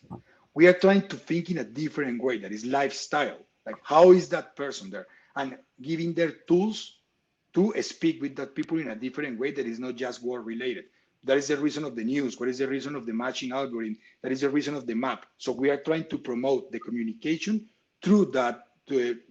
We are trying to think in a different way, that is lifestyle. Like, how is that person there? And giving their tools to speak with that people in a different way that is not just work related. That is the reason of the news. What is the reason of the matching algorithm? That is the reason of the map. So we are trying to promote the communication through that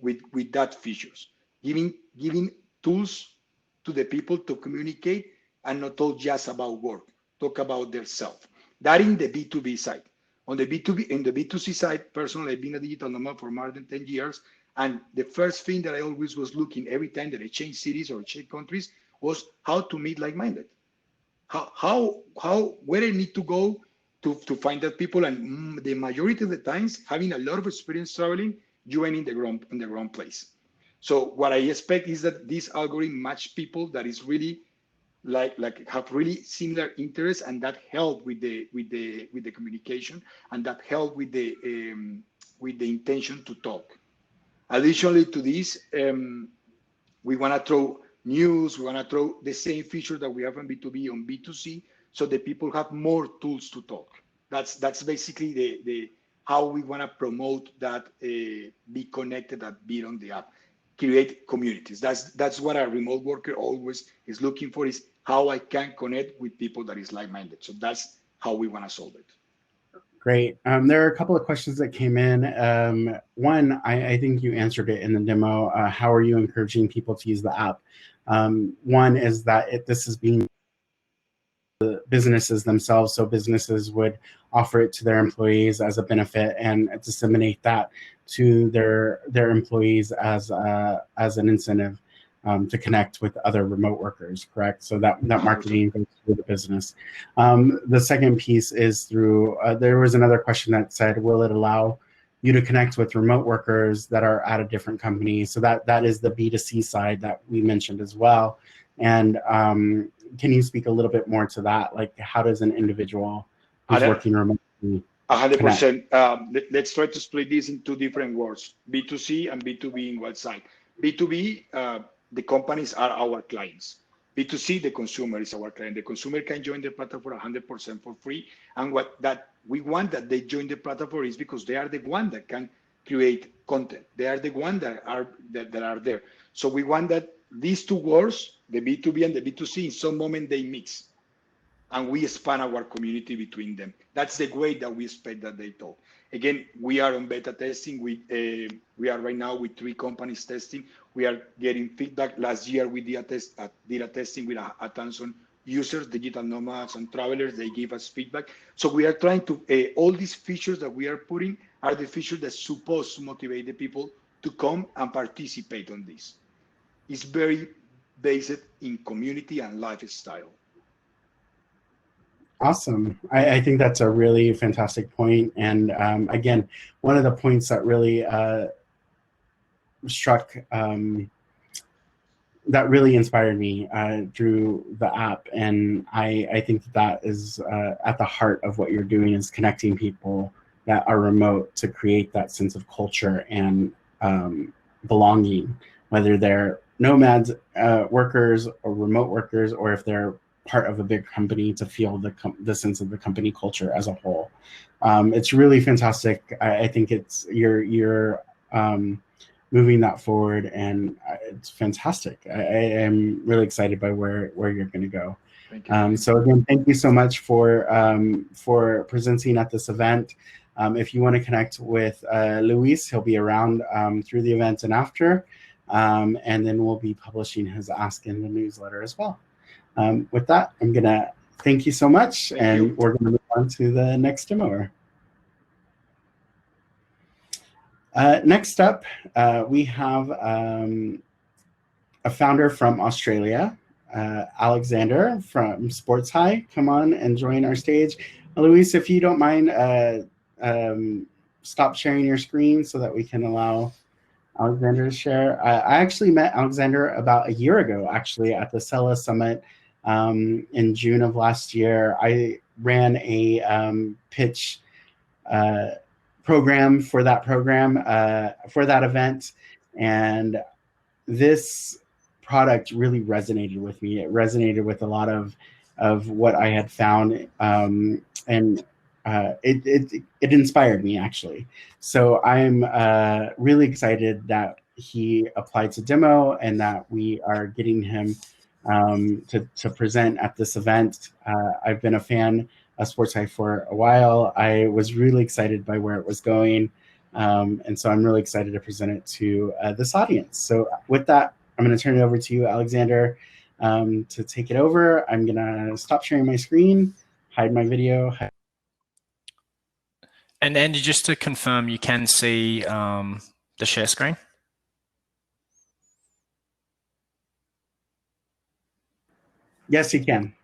with that features, giving tools to the people to communicate and not talk just about work, talk about their self. That in the B2B side. On the B2B, in the B2C side, personally, I've been a digital nomad for more than 10 years. And the first thing that I always was looking every time that I changed cities or changed countries was how to meet like-minded. Where I need to go to find that people. And the majority of the times, having a lot of experience traveling, you end in the wrong place. So what I expect is that this algorithm match people that is really like have really similar interests, and that help with the communication, and that help with the intention to talk. Additionally to this, we want to throw news, we want to throw the same feature that we have on B2B on B2C, so that people have more tools to talk. That's basically the how we want to promote that be connected, that be on the app, create communities. That's what a remote worker always is looking for, is how I can connect with people that is like-minded. So that's how we want to solve it. Great. There are a couple of questions that came in. One, I think you answered it in the demo. How are you encouraging people to use the app? One is that this is being the businesses themselves, so businesses would offer it to their employees as a benefit and disseminate that to their employees as an incentive to connect with other remote workers, correct? So that marketing goes through the business. The second piece is through, there was another question that said, will it allow you to connect with remote workers that are at a different company? So that is the B2C side that we mentioned as well. And can you speak a little bit more to that? Like, how does an individual who's working remotely 100%. Let's try to split this in two different words, B2C and B2B in one side. B2B, the companies are our clients. B2C, the consumer is our client. The consumer can join the platform 100% for free. And what that we want that they join the platform is because they are the one that can create content. They are the one that are there. So we want that these two words, the B2B and the B2C, in some moment they mix, and we expand our community between them. That's the way that we expect that they talk. Again, we are on beta testing. We are right now with 3 companies testing. We are getting feedback. Last year we did a testing with 1,000 users, digital nomads and travelers. They give us feedback. So we are trying to, all these features that we are putting are the features that supposed to motivate the people to come and participate on this. It's very based in community and lifestyle. Awesome. I think that's a really fantastic point. And again, one of the points that really that really inspired me through the app. And I think that is at the heart of what you're doing, is connecting people that are remote to create that sense of culture and belonging, whether they're nomads, workers, or remote workers, or if they're part of a big company, to feel the sense of the company culture as a whole. It's really fantastic. I think you're moving that forward, and it's fantastic. I am really excited by where you're going to go. Thank you. So again, thank you so much for presenting at this event. If you want to connect with Luis, he'll be around through the event and after, and then we'll be publishing his ask in the newsletter as well. With that, I'm going to thank you so much, and we're going to move on to the next demoer. Next up, we have a founder from Australia, Alexander from SportsHi. Come on and join our stage. Luis, if you don't mind, stop sharing your screen so that we can allow Alexander to share. I actually met Alexander about a year ago, actually, at the Sella Summit in June of last year. I ran a pitch program for that event, and this product really resonated with me. It resonated with a lot of what I had found, and it inspired me, actually. So I'm really excited that he applied to demo and that we are getting him to present at this event. I've been a fan of SportsHi for a while. I was really excited by where it was going, and so I'm really excited to present it to this audience. So with that, I'm going to turn it over to you, Alexander. to take it over. I'm gonna stop sharing my screen, hide my video. And Andy, just to confirm, you can see the share screen? Yes, you can.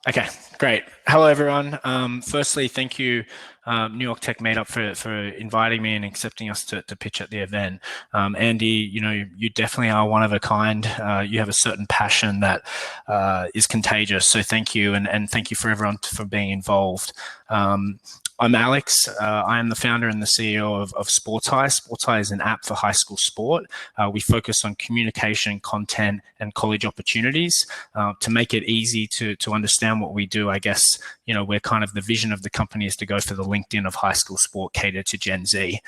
Okay, great. Hello, everyone. Firstly, thank you, New York Tech Meetup, for inviting me and accepting us to pitch at the event. Andy, you definitely are one of a kind. You have a certain passion that is contagious. So thank you, and thank you for everyone for being involved. I'm Alex. I am the founder and the CEO of SportsHi. SportsHi is an app for high school sport. We focus on communication, content, and college opportunities. To make it easy to understand what we do, I guess, we're kind of the vision of the company is to go for the LinkedIn of high school sport, cater to Gen Z.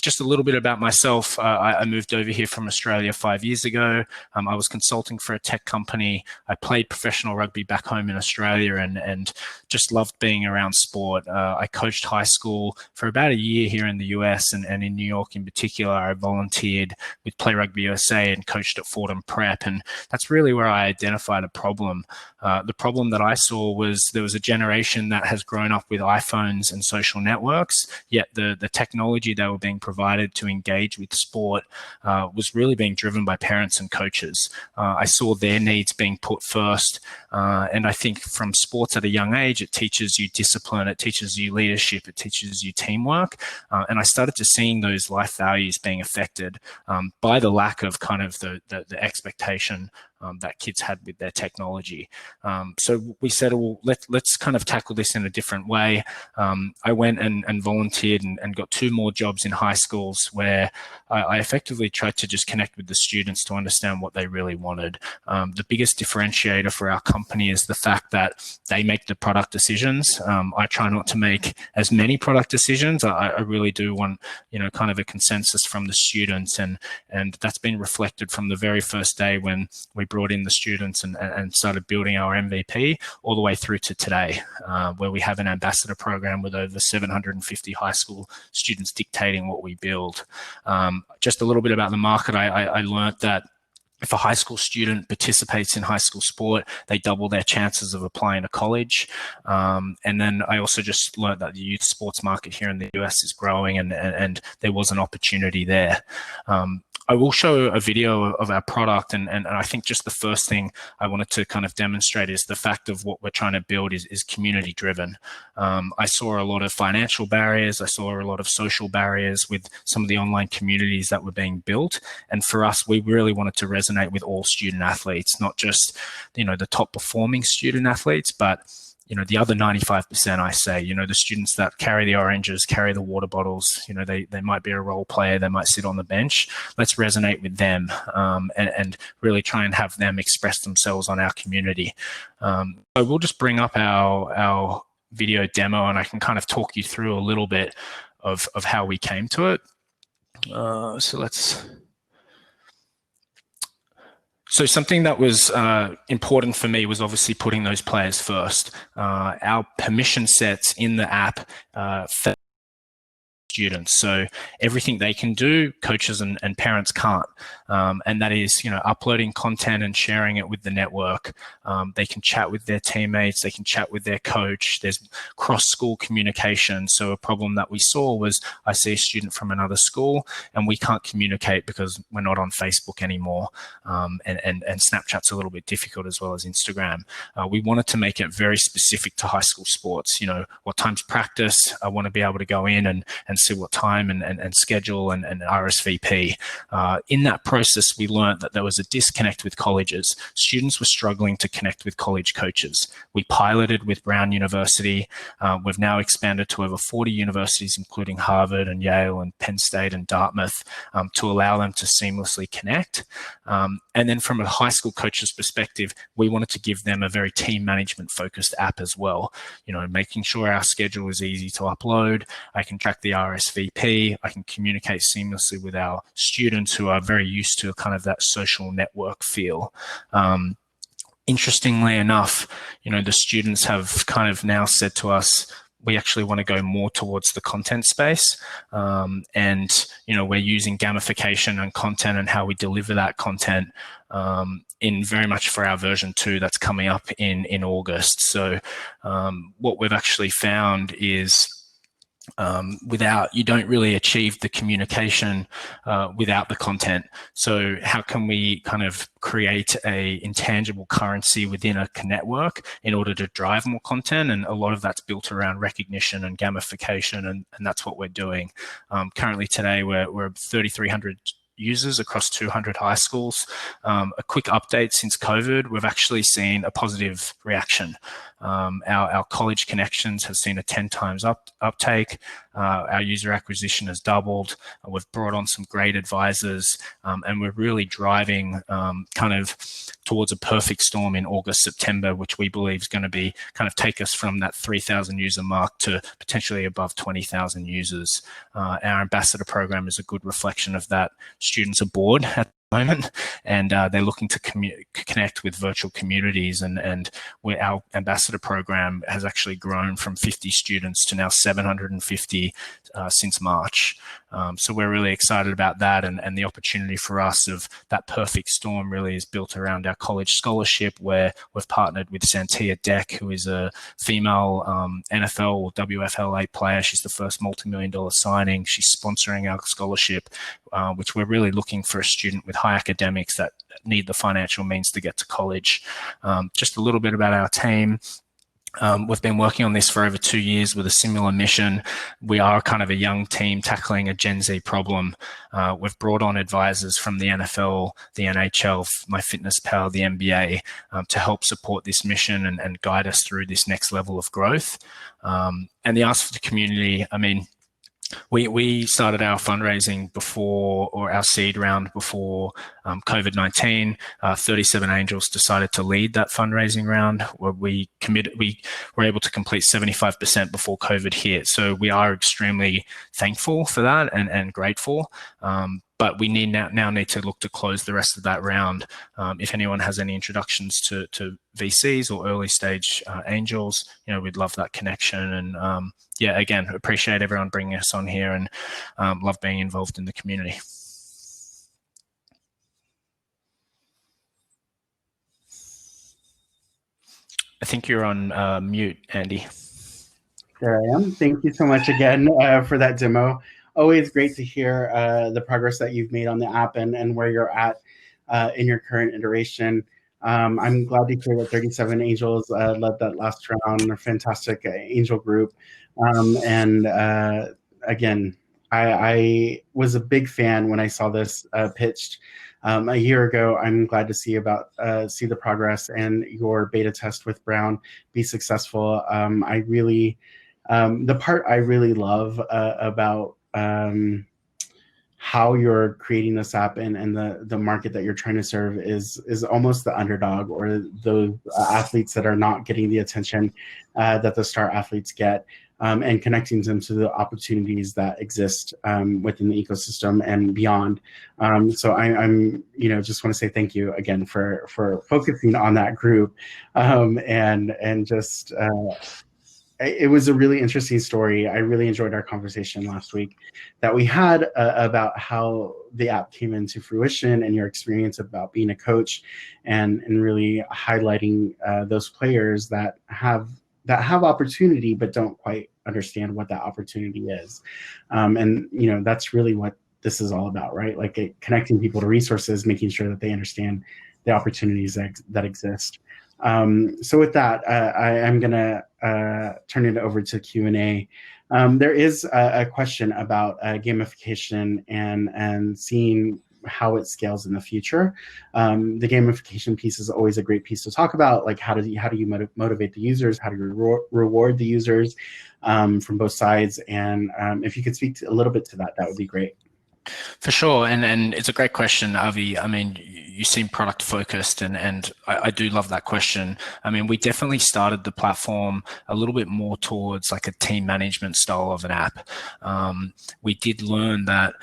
Just a little bit about myself. I moved over here from Australia 5 years ago. I was consulting for a tech company. I played professional rugby back home in Australia and just loved being around sport. I coached high school for about a year here in the US, and in New York in particular. I volunteered with Play Rugby USA and coached at Fordham Prep, and that's really where I identified a problem. The problem that I saw was there was a generation that has grown up with iPhones and social networks, yet the technology they were being provided to engage with sport was really being driven by parents and coaches. I saw their needs being put first, and I think from sports at a young age, it teaches you discipline, it teaches you leadership, it teaches you teamwork, and I started to seeing those life values being affected by the lack of kind of the expectation that kids had with their technology. So we said, well, let's kind of tackle this in a different way. I went and volunteered and got 2 more jobs in high schools where I effectively tried to just connect with the students to understand what they really wanted. The biggest differentiator for our company is the fact that they make the product decisions. I try not to make as many product decisions. I really do want, kind of a consensus from the students, and that's been reflected from the very first day when we brought in the students and started building our MVP all the way through to today, where we have an ambassador program with over 750 high school students dictating what we build. Just a little bit about the market. I learned that if a high school student participates in high school sport, they double their chances of applying to college. And then I also just learned that the youth sports market here in the US is growing, and there was an opportunity there. I will show a video of our product, and I think just the first thing I wanted to kind of demonstrate is the fact of what we're trying to build is community driven. I saw a lot of financial barriers. I saw a lot of social barriers with some of the online communities that were being built. And for us, we really wanted to resonate with all student athletes, not just, the top performing student athletes, but the other 95%, I say, the students that carry the oranges, carry the water bottles, they might be a role player, they might sit on the bench. Let's resonate with them and really try and have them express themselves on our community. So we'll just bring up our video demo, and I can kind of talk you through a little bit of how we came to it. So something that was important for me was obviously putting those players first. Our permission sets in the app for students. So everything they can do, coaches and parents can't. And that is, uploading content and sharing it with the network. They can chat with their teammates, they can chat with their coach. There's cross-school communication. So a problem that we saw was I see a student from another school and we can't communicate because we're not on Facebook anymore. And Snapchat's a little bit difficult, as well as Instagram. We wanted to make it very specific to high school sports. What time's practice? I want to be able to go in and see what time and schedule and RSVP. In that process, we learned that there was a disconnect with colleges. Students were struggling to connect with college coaches. We piloted with Brown University. We've now expanded to over 40 universities, including Harvard and Yale and Penn State and Dartmouth, to allow them to seamlessly connect. And then from a high school coach's perspective, we wanted to give them a very team management focused app as well. Making sure our schedule is easy to upload. I can track the RSVP. I can communicate seamlessly with our students who are very used to kind of that social network feel. Interestingly enough, the students have kind of now said to us, we actually want to go more towards the content space. And, you know, we're using gamification and content and how we deliver that content in very much for our version 2 that's coming up in August. So what we've actually found is you don't really achieve the communication without the content. So how can we kind of create a intangible currency within a network in order to drive more content? And a lot of that's built around recognition and gamification, and that's what we're doing. Currently today, we're 3,300 users across 200 high schools. A quick update: since COVID, we've actually seen a positive reaction. Our college connections have seen a 10 times uptake. Our user acquisition has doubled. We've brought on some great advisors, and we're really driving kind of towards a perfect storm in August, September, which we believe is going to be kind of take us from that 3,000 user mark to potentially above 20,000 users. Our ambassador program is a good reflection of that. Students are bored at the moment, and they're looking to connect with virtual communities, and our ambassador program has actually grown from 50 students to now 750 since March. So we're really excited about that, and the opportunity for us of that perfect storm really is built around our college scholarship, where we've partnered with Santia Deck, who is a female NFL or WFLA player. She's the first multi-million-dollar signing. She's sponsoring our scholarship, which we're really looking for a student with high academics that need the financial means to get to college. Just a little bit about our team. We've been working on this for over 2 years with a similar mission. We are kind of a young team tackling a Gen Z problem. We've brought on advisors from the NFL, the NHL, MyFitnessPal, the NBA, to help support this mission and guide us through this next level of growth. And the ask for the community, I mean, we started our fundraising before, or our seed round before COVID-19. 37 Angels decided to lead that fundraising round, where we were able to complete 75% before COVID hit. So we are extremely thankful for that and grateful. But we now need to look to close the rest of that round. If anyone has any introductions to VCs or early stage angels, you know, we'd love that connection. And yeah, again, appreciate everyone bringing us on here, and love being involved in the community. I think you're on mute, Andy. There I am. Thank you so much again for that demo. Always great to hear the progress that you've made on the app and where you're at in your current iteration. I'm glad to hear that 37 Angels led that last round. They're a fantastic angel group. And again, I was a big fan when I saw this pitched a year ago. I'm glad to see the progress and your beta test with Brown be successful. The part I really love about how you're creating this app and the market that you're trying to serve is almost the underdog, or those athletes that are not getting the attention that the star athletes get, and connecting them to the opportunities that exist within the ecosystem and beyond. So I'm just want to say thank you again for focusing on that group, and just it was a really interesting story. I really enjoyed our conversation last week that we had about how the app came into fruition and your experience about being a coach, and really highlighting those players that have opportunity but don't quite understand what that opportunity is. And that's really what this is all about, right? Like connecting people to resources, making sure that they understand the opportunities that exist. So with that, I'm going to turn it over to Q&A. There is a question about gamification and seeing how it scales in the future. The gamification piece is always a great piece to talk about. Like how do you motivate the users? How do you reward the users from both sides? And if you could speak a little bit to that, that would be great. For sure, and it's a great question, Avi. I mean, you seem product focused, and I do love that question. I mean, we definitely started the platform a little bit more towards like a team management style of an app. We did learn that,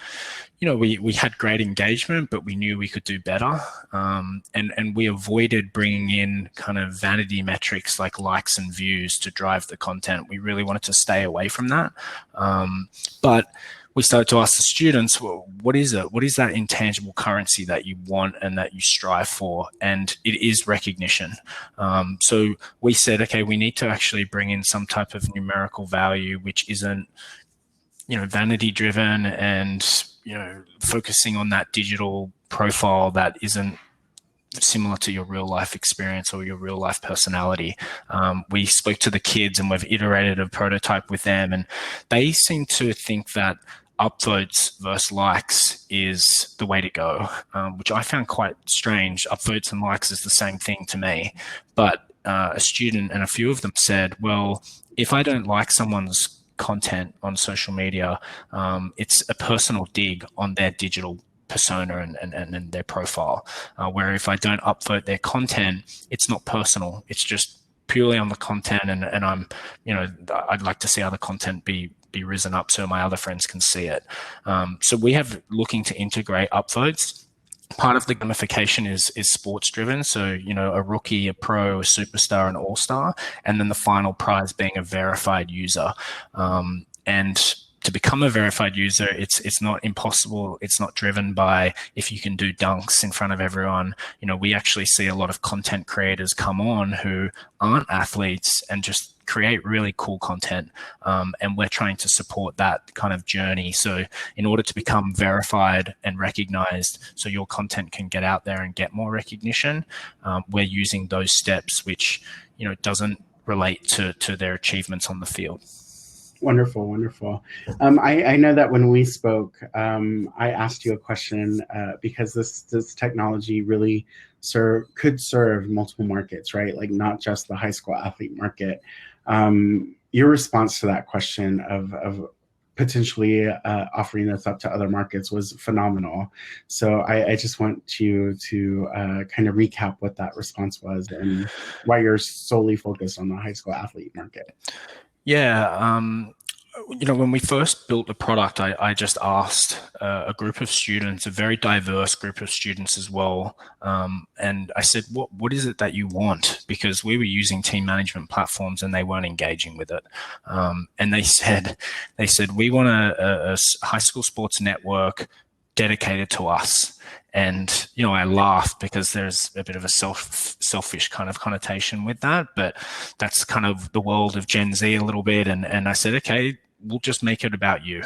we had great engagement, but we knew we could do better. And we avoided bringing in kind of vanity metrics like likes and views to drive the content. We really wanted to stay away from that. But we started to ask the students, well, what is it? What is that intangible currency that you want and that you strive for? And it is recognition. So we said, okay, we need to actually bring in some type of numerical value, which isn't, vanity driven and, focusing on that digital profile that isn't similar to your real life experience or your real life personality. We spoke to the kids and we've iterated a prototype with them, and they seem to think that upvotes versus likes is the way to go, which I found quite strange. Upvotes and likes is the same thing to me. But a student and a few of them said, well, if I don't like someone's content on social media, it's a personal dig on their digital persona and their profile, where if I don't upvote their content, it's not personal. It's just purely on the content, and I'm, I'd like to see other content be risen up so my other friends can see it. So we have looking to integrate upvotes. Part of the gamification is sports driven. So, a rookie, a pro, a superstar, an all-star, and then the final prize being a verified user. And to become a verified user, it's not impossible. It's not driven by if you can do dunks in front of everyone. We actually see a lot of content creators come on who aren't athletes and just create really cool content. And we're trying to support that kind of journey. So in order to become verified and recognized, so your content can get out there and get more recognition, we're using those steps, which, doesn't relate to their achievements on the field. Wonderful, wonderful. I know that when we spoke, I asked you a question because this technology really could serve multiple markets, right? Like not just the high school athlete market. Your response to that question of potentially offering this up to other markets was phenomenal. So I just want you to kind of recap what that response was and why you're solely focused on the high school athlete market. Yeah, when we first built the product, I just asked a group of students, a very diverse group of students as well. And I said, what is it that you want? Because we were using team management platforms and they weren't engaging with it. And they said, we want a high school sports network dedicated to us. And, I laughed because there's a bit of a selfish kind of connotation with that, but that's kind of the world of Gen Z a little bit. And I said, okay, we'll just make it about you.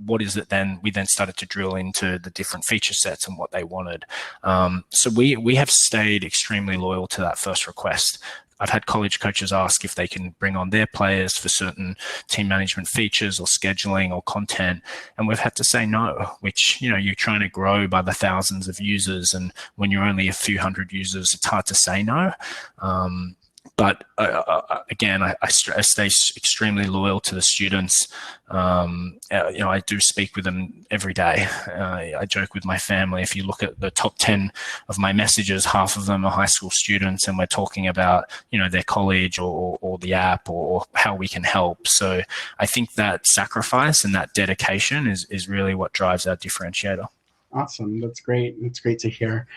What is it then? We then started to drill into the different feature sets and what they wanted. So we have stayed extremely loyal to that first request. I've had college coaches ask if they can bring on their players for certain team management features or scheduling or content, and we've had to say no, which, you're trying to grow by the thousands of users, and when you're only a few hundred users, it's hard to say no. But again, I stay extremely loyal to the students. I do speak with them every day. I joke with my family. If you look at the top 10 of my messages, half of them are high school students, and we're talking about, their college or the app or how we can help. So I think that sacrifice and that dedication is really what drives our differentiator. Awesome. That's great. That's great to hear.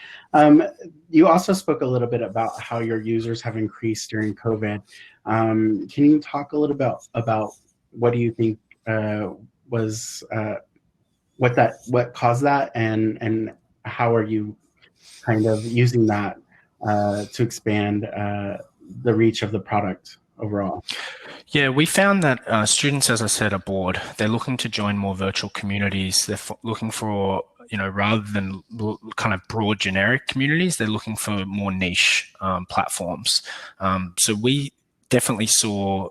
You also spoke a little bit about how your users have increased during COVID. Can you talk a little bit about what do you think was what caused that, and how are you kind of using that to expand the reach of the product overall? Yeah, we found that students, as I said, are bored. They're looking to join more virtual communities. They're looking for, rather than kind of broad generic communities, they're looking for more niche platforms. So we definitely saw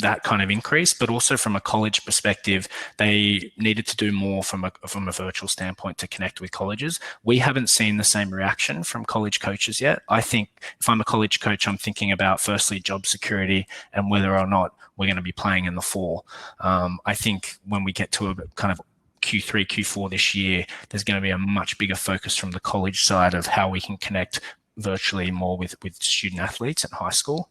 that kind of increase, but also from a college perspective, they needed to do more from a virtual standpoint to connect with colleges. We haven't seen the same reaction from college coaches yet. I think if I'm a college coach, I'm thinking about firstly job security and whether or not we're going to be playing in the fall. I think when we get to a kind of Q3, Q4 this year, there's going to be a much bigger focus from the college side of how we can connect virtually more with student athletes at high school.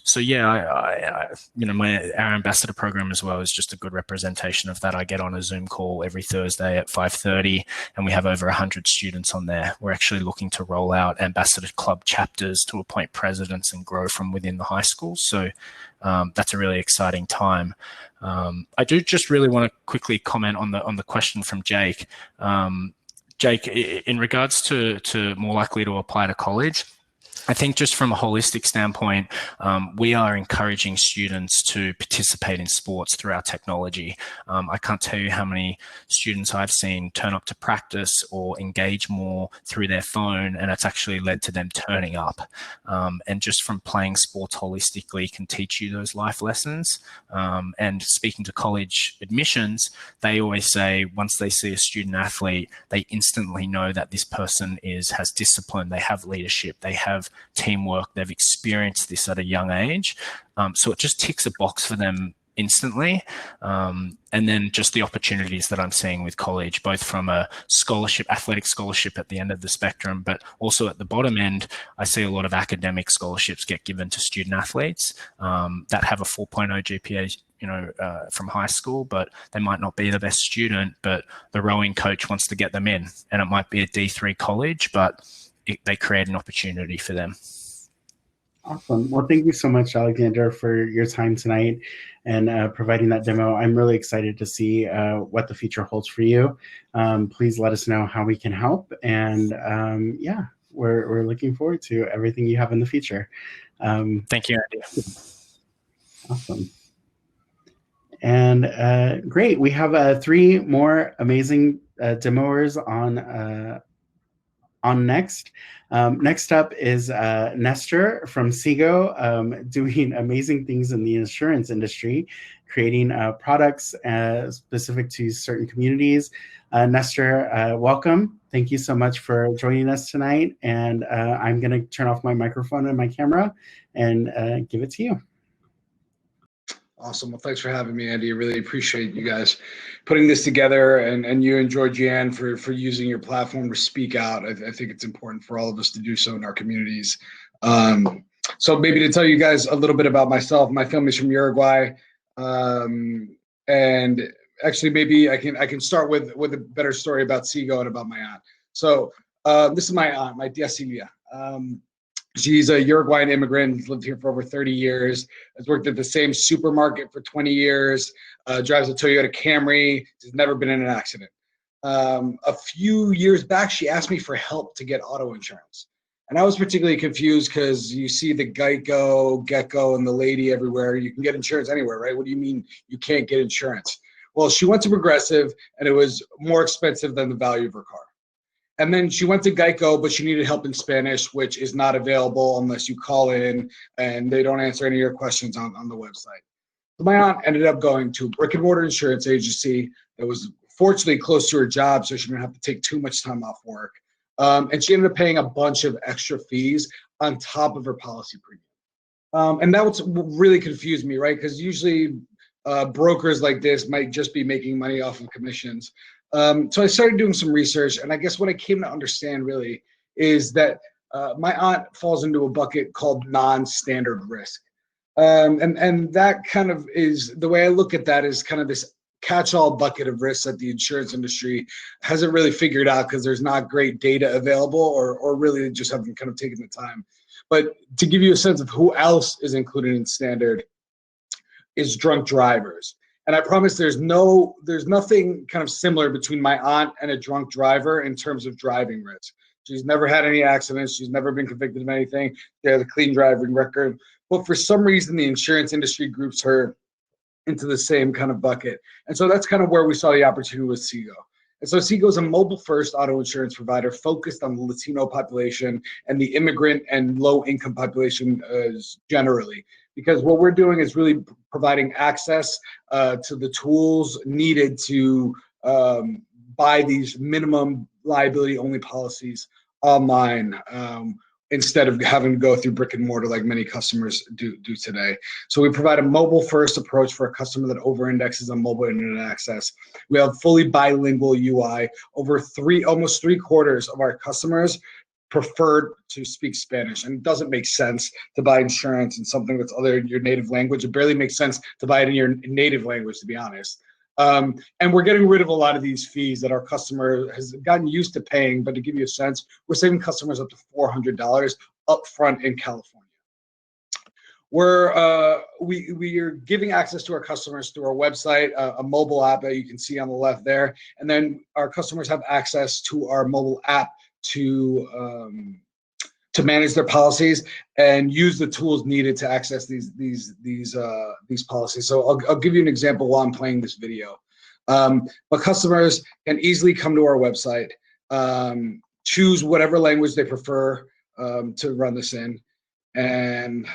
So yeah, our ambassador program as well is just a good representation of that. I get on a Zoom call every Thursday at 5:30, and we have over 100 students on there. We're actually looking to roll out ambassador club chapters to appoint presidents and grow from within the high school. So that's a really exciting time. I do just really want to quickly comment on the question from Jake. Jake, in regards to more likely to apply to college, I think just from a holistic standpoint, we are encouraging students to participate in sports through our technology. I can't tell you how many students I've seen turn up to practice or engage more through their phone, and it's actually led to them turning up. And just from playing sports holistically can teach you those life lessons. And speaking to college admissions, they always say once they see a student athlete, they instantly know that this person has discipline, they have leadership, they have teamwork, they've experienced this at a young age. So it just ticks a box for them instantly. And then just the opportunities that I'm seeing with college, both from a scholarship, athletic scholarship at the end of the spectrum, but also at the bottom end, I see a lot of academic scholarships get given to student athletes that have a 4.0 GPA, from high school, but they might not be the best student, but the rowing coach wants to get them in, and it might be a D3 college, but they create an opportunity for them. Awesome. Well, thank you so much, Alexander, for your time tonight and providing that demo. I'm really excited to see what the future holds for you. Please let us know how we can help. And yeah, we're looking forward to everything you have in the future. Thank you, Andy. Awesome. And great. We have 3 more amazing demoers on next. Next up is Nestor from Sigo, doing amazing things in the insurance industry, creating products specific to certain communities. Nestor, welcome. Thank you so much for joining us tonight. And I'm going to turn off my microphone and my camera and give it to you. Awesome. Well, thanks for having me, Andy. I really appreciate you guys putting this together, and you and Georgianne for using your platform to speak out. I think it's important for all of us to do so in our communities. So maybe to tell you guys a little bit about myself, my family's from Uruguay. And actually maybe I can start with a better story about Sigo and about my aunt. So this is my aunt, my tia Silvia. She's a Uruguayan immigrant, lived here for over 30 years, has worked at the same supermarket for 20 years, drives a Toyota Camry, has never been in an accident. A few years back, she asked me for help to get auto insurance. And I was particularly confused because you see the Geico, Gecko, and the lady everywhere. You can get insurance anywhere, right? What do you mean you can't get insurance? Well, she went to Progressive, and it was more expensive than the value of her car. And then she went to Geico, but she needed help in Spanish, which is not available unless you call in, and they don't answer any of your questions on the website. So my aunt ended up going to a brick and mortar insurance agency that was fortunately close to her job, so she didn't have to take too much time off work. And she ended up paying a bunch of extra fees on top of her policy premium. And that was really confused me, right? Because usually brokers like this might just be making money off of commissions. So I started doing some research, and I guess what I came to understand really is that my aunt falls into a bucket called non-standard risk. And that kind of is, the way I look at that is kind of this catch-all bucket of risks that the insurance industry hasn't really figured out because there's not great data available, or really just haven't kind of taken the time. But to give you a sense of who else is included in standard is drunk drivers. And I promise there's nothing kind of similar between my aunt and a drunk driver in terms of driving risk. She's never had any accidents. She's never been convicted of anything. She has a clean driving record. But for some reason, the insurance industry groups her into the same kind of bucket. And so that's kind of where we saw the opportunity with Sigo. And so Sigo is a mobile-first auto insurance provider focused on the Latino population and the immigrant and low-income population generally. Because what we're doing is really providing access to the tools needed to buy these minimum liability only policies online instead of having to go through brick and mortar like many customers do today. So we provide a mobile first approach for a customer that over-indexes on mobile internet access. We have fully bilingual UI. Almost 3/4 of our customers prefer to speak Spanish, and it doesn't make sense to buy insurance in something that's other than your native language. It barely makes sense to buy it in your native language, to be honest. And we're getting rid of a lot of these fees that our customer has gotten used to paying. But to give you a sense, we're saving customers up to $400 upfront in California. We are giving access to our customers through our website, a mobile app that you can see on the left there, and then our customers have access to our mobile app to manage their policies and use the tools needed to access these policies. So I'll give you an example while I'm playing this video. But customers can easily come to our website, choose whatever language they prefer to run this in, and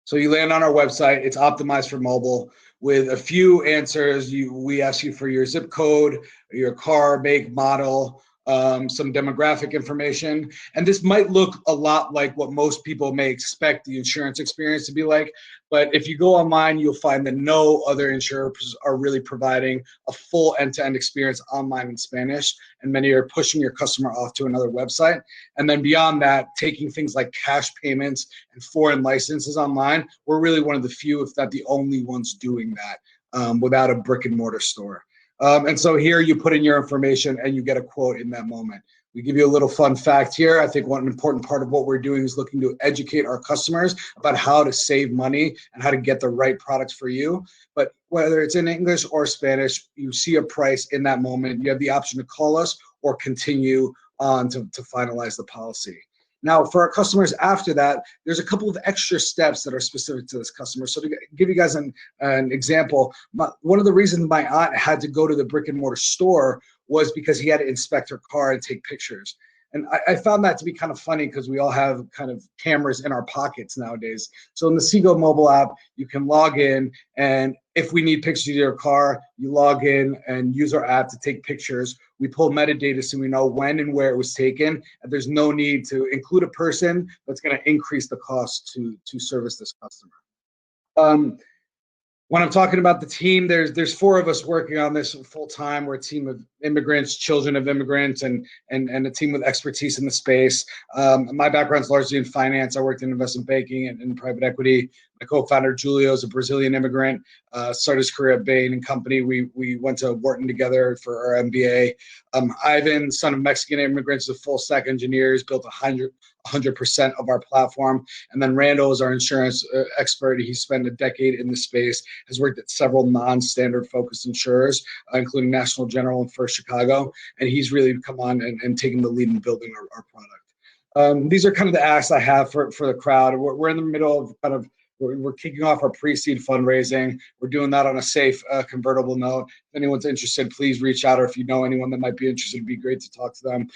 so you land on our website. It's optimized for mobile with a few answers. We ask you for your zip code, your car, make, model, some demographic information. And this might look a lot like what most people may expect the insurance experience to be like. But if you go online, you'll find that no other insurers are really providing a full end-to-end experience online in Spanish. And many are pushing your customer off to another website. And then beyond that, taking things like cash payments and foreign licenses online. We're really one of the few, if not the only ones doing that without a brick and mortar store. And so here you put in your information and you get a quote in that moment. We give you a little fun fact here. I think one important part of what we're doing is looking to educate our customers about how to save money and how to get the right products for you. But whether it's in English or Spanish, you see a price in that moment. You have the option to call us or continue on to finalize the policy. Now, for our customers after that, there's a couple of extra steps that are specific to this customer. So to give you guys an example, one of the reasons my aunt had to go to the brick and mortar store was because he had to inspect her car and take pictures. And I found that to be kind of funny because we all have kind of cameras in our pockets nowadays. So in the Sigo mobile app, you can log in, and if we need pictures of your car, you log in and use our app to take pictures. We pull metadata so we know when and where it was taken, and there's no need to include a person that's going to increase the cost to service this customer. When I'm talking about the team, there's 4 of us working on this full time. We're a team of immigrants, children of immigrants, and a team with expertise in the space. My background's largely in finance. I worked in investment banking and private equity. My co-founder Julio is a Brazilian immigrant. Started his career at Bain & Company. We went to Wharton together for our MBA. Ivan, son of Mexican immigrants, is a full stack engineer. He's built 100% of our platform. And then Randall is our insurance expert. He spent a decade in the space, has worked at several non-standard focused insurers, including National General and First Chicago. And he's really come on and taken the lead in building our product. These are kind of the asks I have for the crowd. We're in the middle of kind of, we're kicking off our pre-seed fundraising. We're doing that on a safe convertible note. If anyone's interested, please reach out, or if you know anyone that might be interested, it'd be great to talk to them.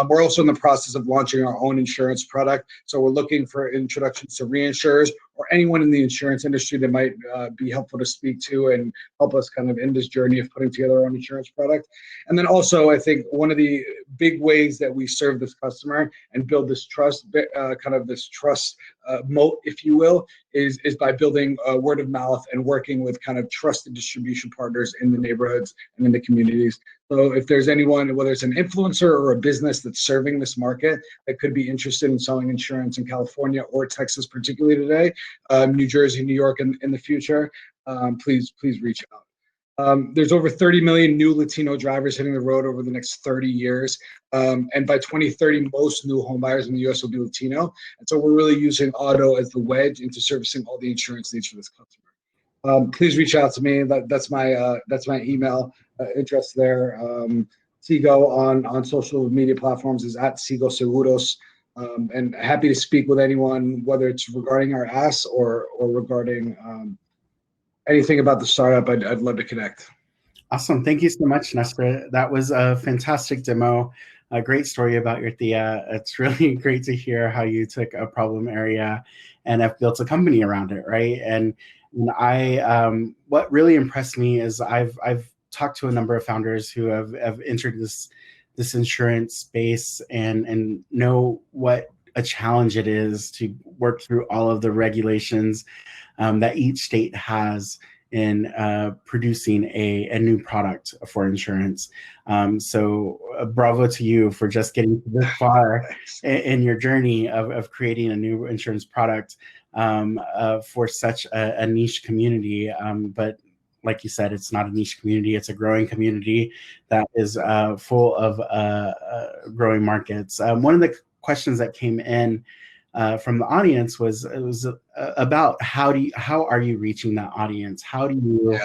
We're also in the process of launching our own insurance product. So we're looking for introductions to reinsurers or anyone in the insurance industry that might be helpful to speak to and help us kind of in this journey of putting together our own insurance product. And then also, I think one of the big ways that we serve this customer and build this trust, kind of this trust moat, if you will, is by building word of mouth and working with kind of trusted distribution partners in the neighborhoods and in the communities. So if there's anyone, whether it's an influencer or a business that's serving this market that could be interested in selling insurance in California or Texas, particularly today, New Jersey, New York in the future, please reach out. There's over 30 million new Latino drivers hitting the road over the next 30 years. And by 2030, most new home buyers in the US will be Latino. And so we're really using auto as the wedge into servicing all the insurance needs for this customer. Please reach out to me. That's my email address there. Sigo on social media platforms is at Sigo Seguros. And happy to speak with anyone, whether it's regarding our ask or regarding anything about the startup. I'd love to connect. Awesome. Thank you so much, Nestor. That was a fantastic demo. A great story about your Thea. It's really great to hear how you took a problem area and have built a company around it, right? And what really impressed me is I've talked to a number of founders who have entered this insurance space and know what a challenge it is to work through all of the regulations that each state has in producing a new product for insurance. So bravo to you for just getting this far in your journey of creating a new insurance product for such a niche community. But like you said, it's not a niche community, it's a growing community that is full of growing markets. One of the questions that came in from the audience was about how are you reaching that audience? How do you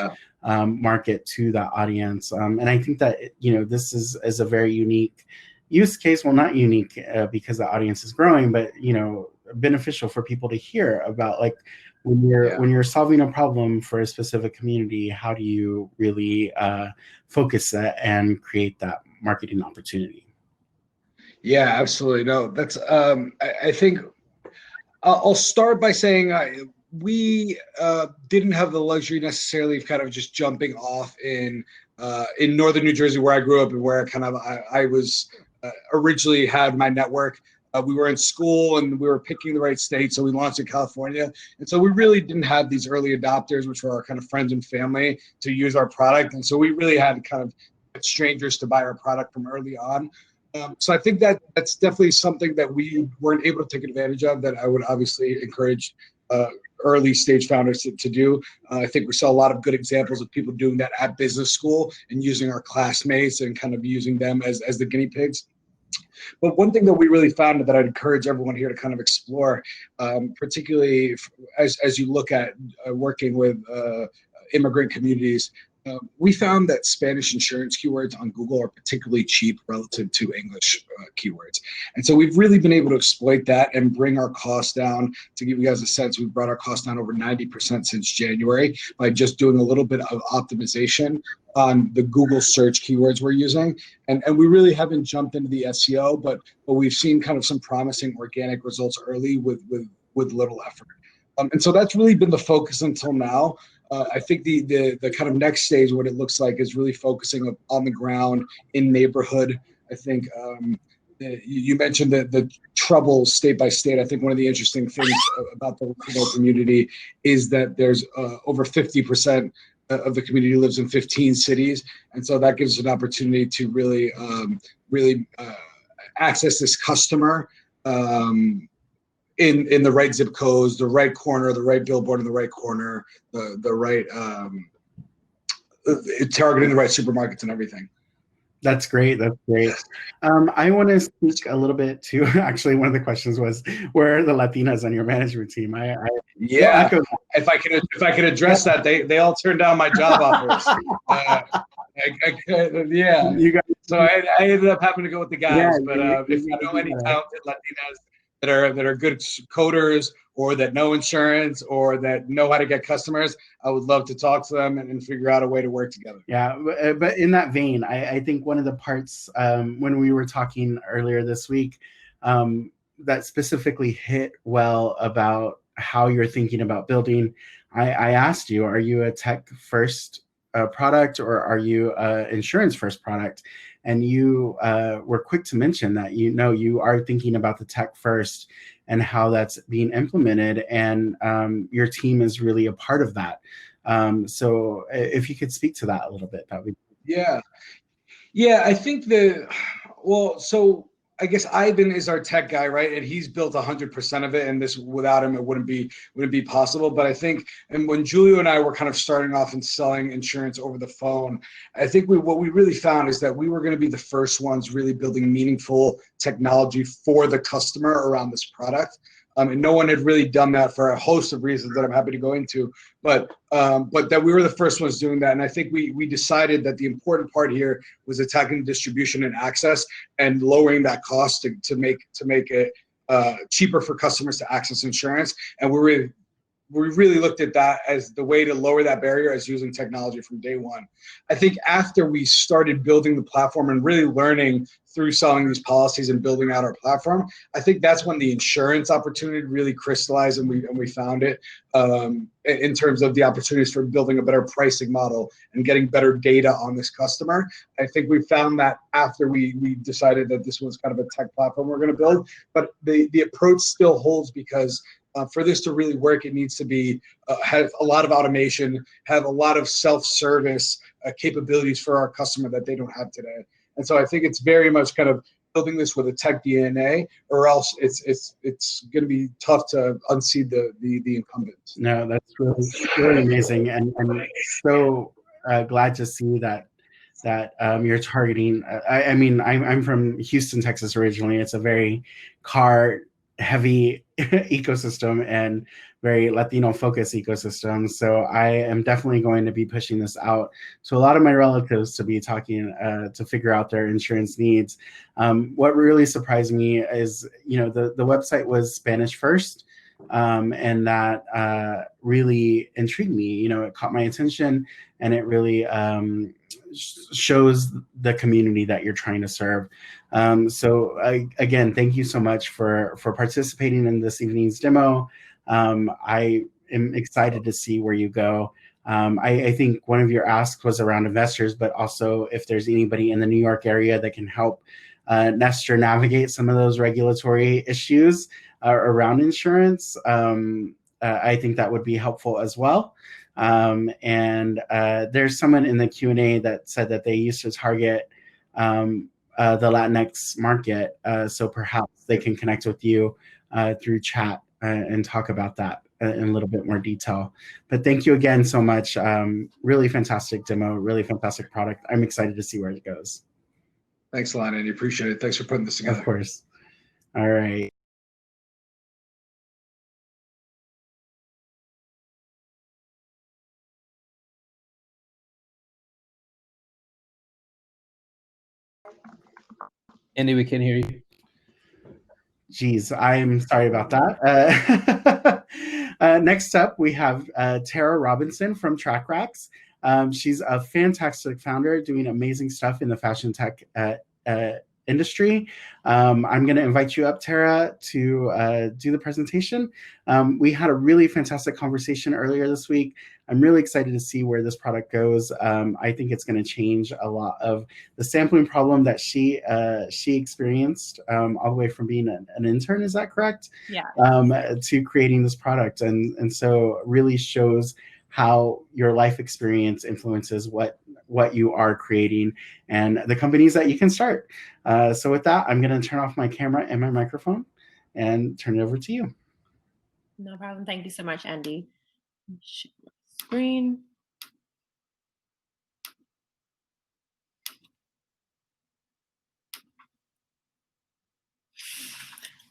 market to that audience? And I think that this is a very unique use case. Well, not unique because the audience is growing, but beneficial for people to hear about, like, when you're solving a problem for a specific community, how do you really focus that and create that marketing opportunity? Yeah, absolutely. No, that's I think I'll start by saying we didn't have the luxury necessarily of kind of just jumping off in northern New Jersey, where I grew up and where I was originally had my network. We were in school and we were picking the right state, so we launched in California. And so we really didn't have these early adopters, which were our kind of friends and family, to use our product. And so we really had kind of strangers to buy our product from early on. So I think that's definitely something that we weren't able to take advantage of, that I would obviously encourage early stage founders to do. I think we saw a lot of good examples of people doing that at business school and using our classmates and kind of using them as the guinea pigs. But one thing that we really found that I'd encourage everyone here to kind of explore, particularly as you look at working with immigrant communities, we found that Spanish insurance keywords on Google are particularly cheap relative to English keywords. And so we've really been able to exploit that and bring our costs down. To give you guys a sense, we've brought our costs down over 90% since January by just doing a little bit of optimization on the Google search keywords we're using. And we really haven't jumped into the SEO, but we've seen kind of some promising organic results early with little effort. And so that's really been the focus until now. I think the kind of next stage, what it looks like, is really focusing on the ground in neighborhood. I think you mentioned the trouble state by state. I think one of the interesting things about the Latino community is that there's over 50% of the community lives in 15 cities. And so that gives us an opportunity to really access this customer in the right zip codes, the right corner, the right billboard in the right corner, the right targeting the right supermarkets and everything. That's great. That's great. I want to speak a little bit to, actually, one of the questions was, where are the Latinas on your management team? If I could address that, they all turned down my job offers. So I ended up having to go with the guys. If you know any talented Latinas that are good coders, or that know insurance, or that know how to get customers, I would love to talk to them and figure out a way to work together. Yeah, but in that vein, I think one of the parts when we were talking earlier this week that specifically hit well about how you're thinking about building, I asked you, are you a tech first product, or are you an insurance first product? And you were quick to mention that you are thinking about the tech first and how that's being implemented, and your team is really a part of that. So if you could speak to that a little bit, that would be. Yeah, I think so I guess Ivan is our tech guy, right? And he's built 100% of it, and this, without him, it wouldn't be possible. But I think, and when Julio and I were kind of starting off and selling insurance over the phone, I think what we really found is that we were going to be the first ones really building meaningful technology for the customer around this product. And no one had really done that for a host of reasons that I'm happy to go into, but that we were the first ones doing that. And I think we decided that the important part here was attacking distribution and access and lowering that cost to make it cheaper for customers to access insurance. And we really looked at that as the way to lower that barrier, as using technology from day one. I think after we started building the platform and really learning through selling these policies and building out our platform, I think that's when the insurance opportunity really crystallized, and we found it in terms of the opportunities for building a better pricing model and getting better data on this customer. I think we found that after we decided that this was kind of a tech platform we're going to build, but the approach still holds, because For this to really work, it needs to be have a lot of automation, have a lot of self-service capabilities for our customer that they don't have today. And so I think it's very much kind of building this with a tech DNA, or else it's going to be tough to unseat the incumbents. No, that's really amazing, and so glad to see that you're targeting. I mean, I'm from Houston, Texas originally. It's a very car heavy ecosystem and very Latino focused ecosystem. So I am definitely going to be pushing this out to a lot of my relatives to be talking to figure out their insurance needs. What really surprised me is, the website was Spanish first. And that really intrigued me. It caught my attention, and it really shows the community that you're trying to serve. So again, thank you so much for participating in this evening's demo. I am excited to see where you go. I think one of your asks was around investors, but also if there's anybody in the New York area that can help Nestor navigate some of those regulatory issues around insurance, I think that would be helpful as well. And there's someone in the Q&A that said that they used to target the Latinx market, so perhaps they can connect with you through chat and talk about that in a little bit more detail. But thank you again so much. Really fantastic demo, really fantastic product. I'm excited to see where it goes. Thanks a lot, Andy. Appreciate it. Thanks for putting this together. Of course. All right. Andy, we can't hear you. Geez, I'm sorry about that. Next up, we have Tara Robinson from TracksRacks. She's a fantastic founder doing amazing stuff in the fashion tech industry. I'm going to invite you up, Tara, to do the presentation. We had a really fantastic conversation earlier this week. I'm really excited to see where this product goes. I think it's going to change a lot of the sampling problem that she experienced all the way from being an intern. Is that correct? Yeah. To creating this product, and so really shows how your life experience influences what you are creating and the companies that you can start. So with that, I'm going to turn off my camera and my microphone and turn it over to you. No problem. Thank you so much, Andy. Share my screen.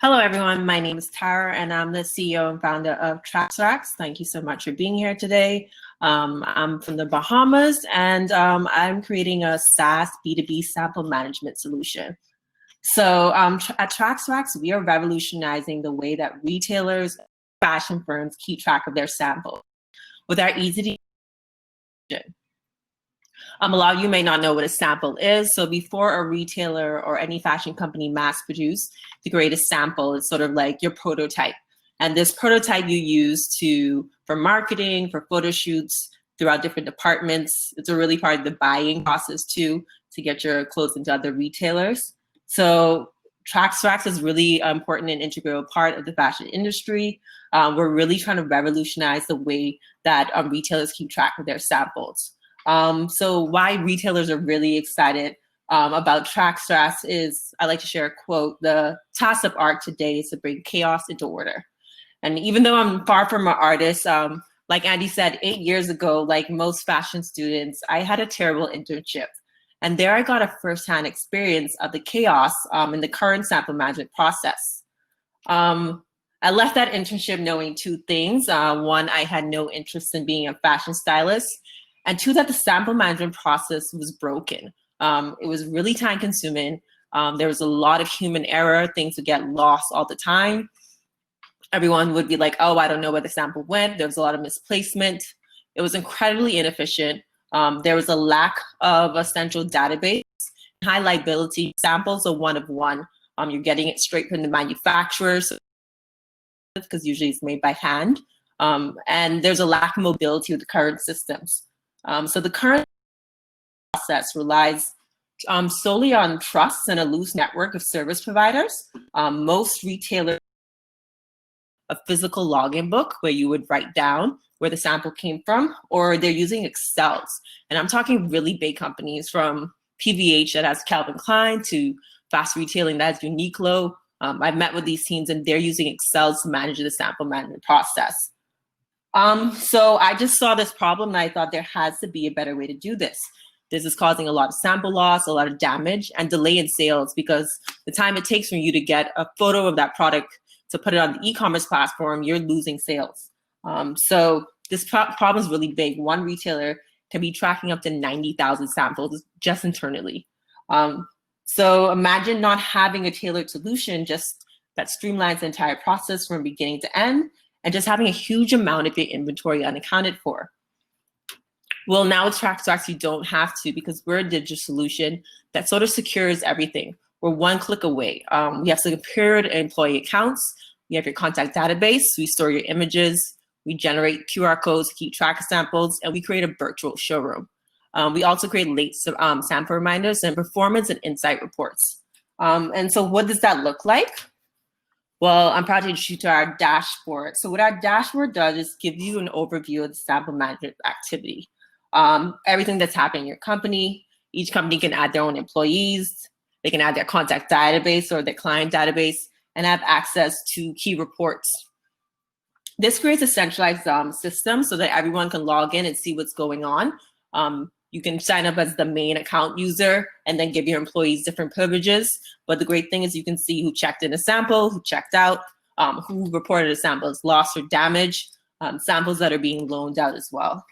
Hello, everyone. My name is Tara, and I'm the CEO and founder of TracksRacks. Thank you so much for being here today. I'm from the Bahamas, and I'm creating a SaaS B2B sample management solution. So at TracksRacks, we are revolutionizing the way that retailers, fashion firms keep track of their samples with our easy to a lot of you may not know what a sample is. So before a retailer or any fashion company mass produce to create a sample, it's sort of like your prototype. And this prototype you use for marketing, for photo shoots throughout different departments. It's a really part of the buying process too, to get your clothes into other retailers. So TracksRacks is really important and integral part of the fashion industry. We're really trying to revolutionize the way that retailers keep track of their samples. So why retailers are really excited about TracksRacks is, I like to share a quote: the task of art today is to bring chaos into order. And even though I'm far from an artist, like Andy said, 8 years ago, like most fashion students, I had a terrible internship. And there I got a firsthand experience of the chaos in the current sample management process. I left that internship knowing two things. One, I had no interest in being a fashion stylist. And two, that the sample management process was broken. It was really time consuming. There was a lot of human error. Things would get lost all the time. Everyone would be like, oh, I don't know where the sample went. There was a lot of misplacement. It was incredibly inefficient. There was a lack of a central database. High liability samples are one of one. You're getting it straight from the manufacturers because usually it's made by hand. And there's a lack of mobility with the current systems. So the current process relies solely on trust and a loose network of service providers. Most retailers a physical login book where you would write down where the sample came from, or they're using Excels. And I'm talking really big companies from PVH that has Calvin Klein to fast retailing that has Uniqlo. I've met with these teams and they're using Excels to manage the sample management process. So I just saw this problem and I thought there has to be a better way to do this. This is causing a lot of sample loss, a lot of damage, and delay in sales because the time it takes for you to get a photo of that product to put it on the e-commerce platform, you're losing sales. So this problem is really big. One retailer can be tracking up to 90,000 samples just internally. So imagine not having a tailored solution just that streamlines the entire process from beginning to end and just having a huge amount of your inventory unaccounted for. Well, now with TracksRacks, you don't have to because we're a digital solution that sort of secures everything. We're one click away. We have secured employee accounts. We have your contact database. We store your images. We generate QR codes to keep track of samples, and we create a virtual showroom. We also create late sample reminders and performance and insight reports. And so what does that look like? Well, I'm proud to introduce you to our dashboard. So what our dashboard does is give you an overview of the sample management activity. Everything that's happening in your company. Each company can add their own employees. They can add their contact database or their client database and have access to key reports. This creates a centralized system so that everyone can log in and see what's going on. You can sign up as the main account user and then give your employees different privileges. But the great thing is you can see who checked in a sample, who checked out, who reported a sample as lost or damaged, samples that are being loaned out as well.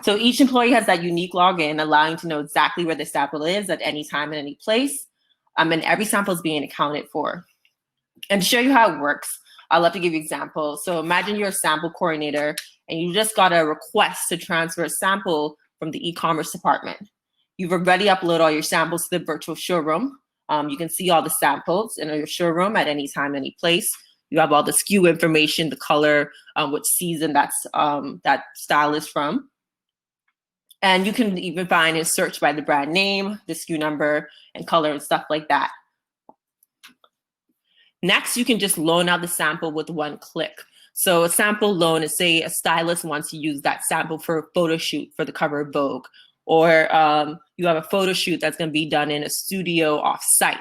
So each employee has that unique login, allowing to know exactly where the sample is at any time and any place. And every sample is being accounted for. And to show you how it works, I'd love to give you an example. So imagine you're a sample coordinator and you just got a request to transfer a sample from the e-commerce department. You've already uploaded all your samples to the virtual showroom. You can see all the samples in your showroom at any time, any place. You have all the SKU information, the color, what season that style is from. And you can even find and search by the brand name, the SKU number, and color and stuff like that. Next, you can just loan out the sample with one click. So a sample loan is, say, a stylist wants to use that sample for a photo shoot for the cover of Vogue, or you have a photo shoot that's going to be done in a studio off-site,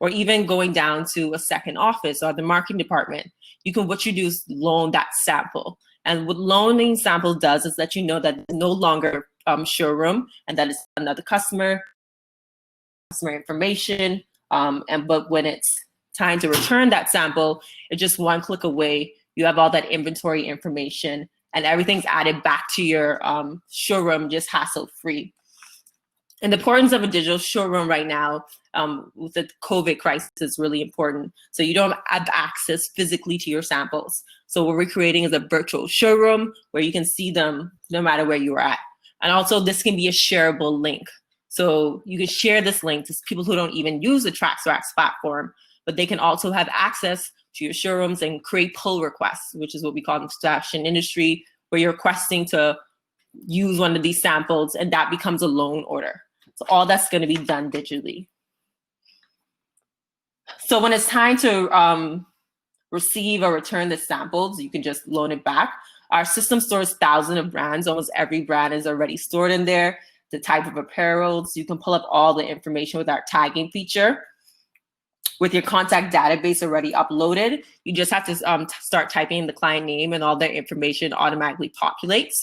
or even going down to a second office or the marketing department. What you do is loan that sample. And what loaning sample does is let you know that it's no longer showroom and that it's another customer information. But when it's time to return that sample, it's just one click away. You have all that inventory information and everything's added back to your showroom, just hassle-free. And the importance of a digital showroom right now with the COVID crisis is really important. So you don't have access physically to your samples. So what we're creating is a virtual showroom where you can see them no matter where you are at. And also this can be a shareable link. So you can share this link to people who don't even use the TracksRacks platform, but they can also have access to your showrooms and create pull requests, which is what we call in the fashion industry, where you're requesting to use one of these samples and that becomes a loan order. So all that's going to be done digitally. So when it's time to receive or return the samples, you can just loan it back. Our system stores thousands of brands. Almost every brand is already stored in there. The type of apparel, so you can pull up all the information with our tagging feature. With your contact database already uploaded, you just have to start typing in the client name and all their information automatically populates.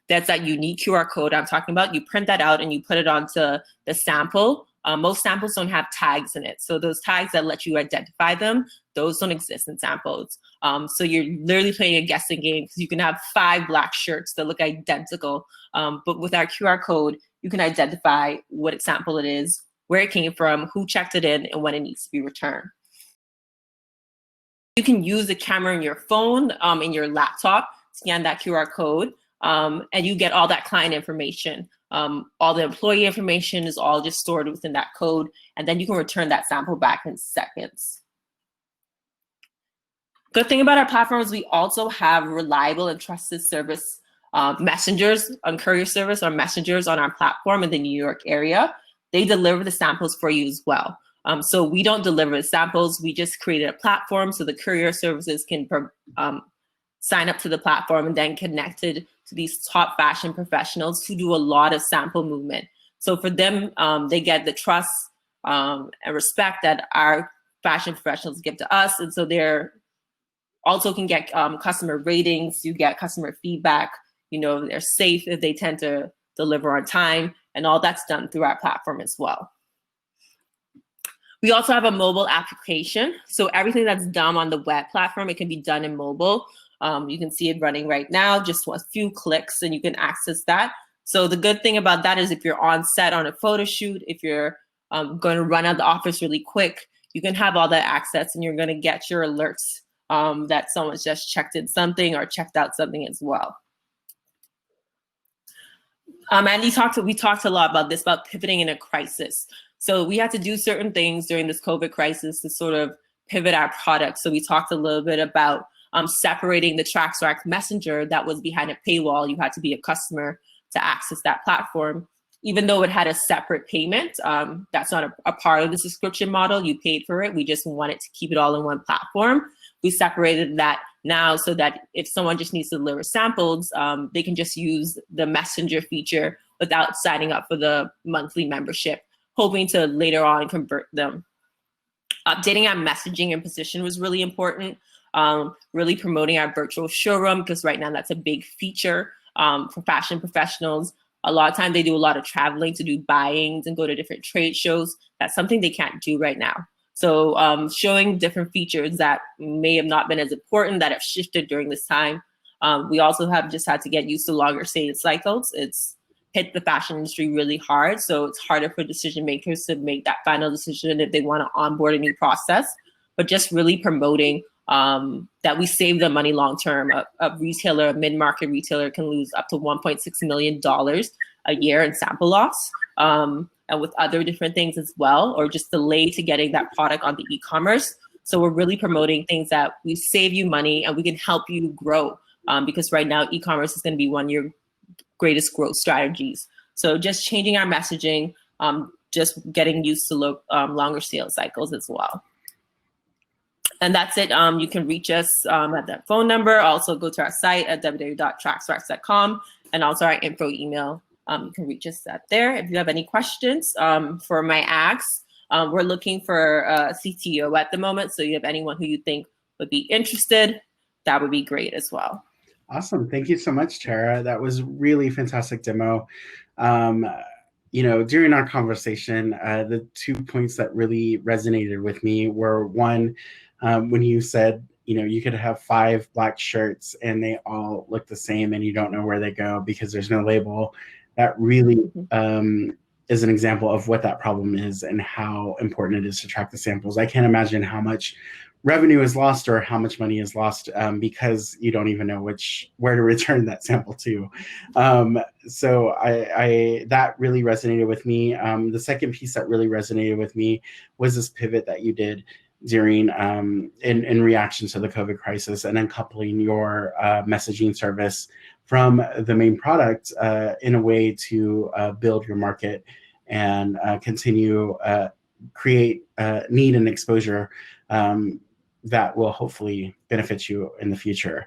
That's that unique QR code I'm talking about. You print that out and you put it onto the sample. Most samples don't have tags in it. So those tags that let you identify them, those don't exist in samples. So you're literally playing a guessing game because you can have 5 black shirts that look identical. But with our QR code, you can identify what sample it is, where it came from, who checked it in, and when it needs to be returned. You can use the camera in your phone, in your laptop, scan that QR code, and you get all that client information. All the employee information is all just stored within that code, and then you can return that sample back in seconds. Good thing about our platform is we also have reliable and trusted service messengers on courier service or messengers on our platform in the New York area. They deliver the samples for you as well. So we don't deliver samples. We just created a platform so the courier services can sign up to the platform and then connected to these top fashion professionals who do a lot of sample movement. So for them, they get the trust and respect that our fashion professionals give to us. And so they're also can get customer ratings, you get customer feedback, you know, they're safe if they tend to deliver on time, and all that's done through our platform as well. We also have a mobile application. So everything that's done on the web platform, it can be done in mobile. You can see it running right now, just a few clicks and you can access that. So the good thing about that is if you're on set on a photo shoot, if you're going to run out the office really quick, you can have all that access and you're going to get your alerts that someone's just checked in something or checked out something as well. And we talked a lot about this, about pivoting in a crisis. So we had to do certain things during this COVID crisis to sort of pivot our product. So we talked a little bit about separating the TracksRacks messenger that was behind a paywall. You had to be a customer to access that platform. Even though it had a separate payment, that's not a part of the subscription model. You paid for it. We just wanted to keep it all in one platform. We separated that now so that if someone just needs to deliver samples, they can just use the messenger feature without signing up for the monthly membership, hoping to later on convert them. Updating our messaging and position was really important. Really promoting our virtual showroom, because right now that's a big feature for fashion professionals. A lot of time they do a lot of traveling to do buyings and go to different trade shows. That's something they can't do right now. So showing different features that may have not been as important that have shifted during this time. We also have just had to get used to longer sales cycles. It's hit the fashion industry really hard. So it's harder for decision makers to make that final decision if they want to onboard a new process, but just really promoting that we save them money long-term. A retailer, a mid-market retailer can lose up to $1.6 million a year in sample loss, and with other different things as well, or just delay to getting that product on the e-commerce. So we're really promoting things that we save you money and we can help you grow, because right now e-commerce is going to be one of your greatest growth strategies. So just changing our messaging, just getting used to longer sales cycles as well. And that's it. You can reach us at that phone number. Also go to our site at www.tracksracks.com, and also our info email. You can reach us at there. If you have any questions for my acts, we're looking for a CTO at the moment. So you have anyone who you think would be interested, that would be great as well. Awesome. Thank you so much, Tara. That was really fantastic demo. You know, during our conversation, the 2 points that really resonated with me were, one, when you said, you know, you could have 5 black shirts and they all look the same and you don't know where they go because there's no label. That really is an example of what that problem is and how important it is to track the samples. I can't imagine how much revenue is lost or how much money is lost because you don't even know where to return that sample to. So that really resonated with me. The second piece that really resonated with me was this pivot that you did during in reaction to the COVID crisis, and then coupling your messaging service from the main product in a way to build your market and continue create need and exposure that will hopefully benefit you in the future.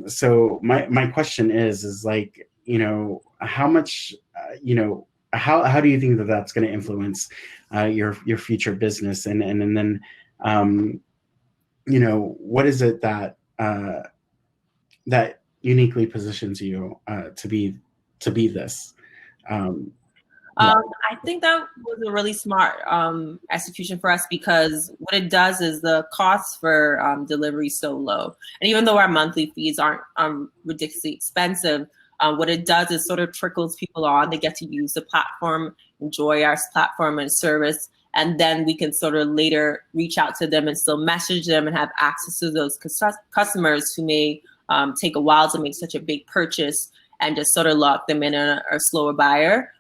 So my question is like, you know, how much, you know, how do you think that that's going to influence your future business, and then you know, what is it that that uniquely positions you to be this? I think that was a really smart execution for us, because what it does is the cost for delivery is so low. And even though our monthly fees aren't ridiculously expensive, what it does is sort of trickles people on. They get to use the platform, enjoy our platform and service, and then we can sort of later reach out to them and still message them and have access to those customers who may take a while to make such a big purchase, and just sort of lock them in a slower buyer.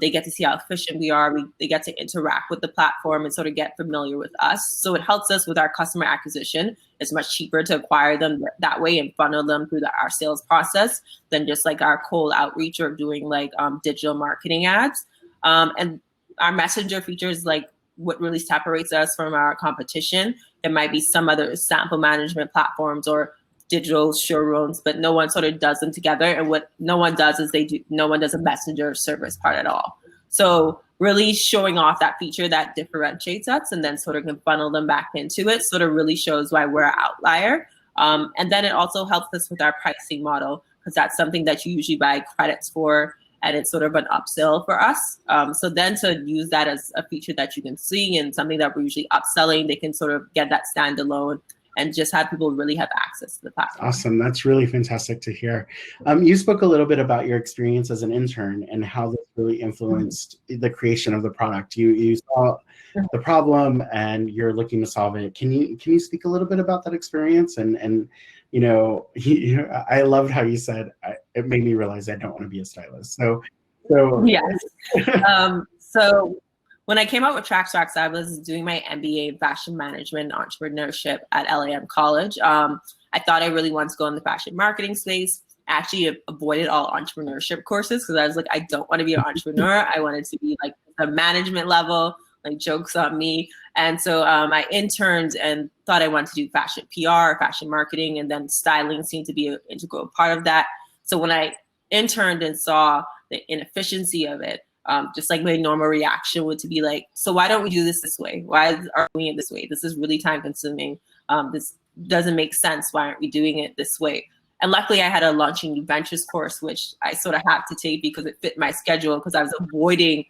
They get to see how efficient we are. They get to interact with the platform and sort of get familiar with us. So it helps us with our customer acquisition. It's much cheaper to acquire them that way and funnel them through our sales process than just like our cold outreach or doing like digital marketing ads. And our messenger features, like what really separates us from our competition. There might be some other sample management platforms or digital showrooms, but no one sort of does them together. And what no one does is no one does a messenger service part at all. So really showing off that feature that differentiates us and then sort of can funnel them back into it sort of really shows why we're an outlier. And then it also helps us with our pricing model, because that's something that you usually buy credits for, and it's sort of an upsell for us. So then to use that as a feature that you can see and something that we're usually upselling, they can sort of get that standalone and just have people really have access to the platform. Awesome. That's really fantastic to hear. You spoke a little bit about your experience as an intern and how this really influenced the creation of the product. You saw the problem and you're looking to solve it. Can you speak a little bit about that experience? And you know, I loved how you said, it made me realize I don't want to be a stylist. So yes. So when I came out with TracksRacks, I was doing my MBA in fashion management and entrepreneurship at LAM College. I thought I really wanted to go in the fashion marketing space. I actually avoided all entrepreneurship courses because I was like, I don't want to be an entrepreneur. I wanted to be like the management level, like jokes on me. And so I interned and thought I wanted to do fashion PR, fashion marketing, and then styling seemed to be an integral part of that. So when I interned and saw the inefficiency of it, just like my normal reaction would to be like, so why don't we do this way? Why are we doing it this way? This is really time consuming. This doesn't make sense. Why aren't we doing it this way? And luckily I had a launching new ventures course, which I sort of had to take because it fit my schedule, because I was avoiding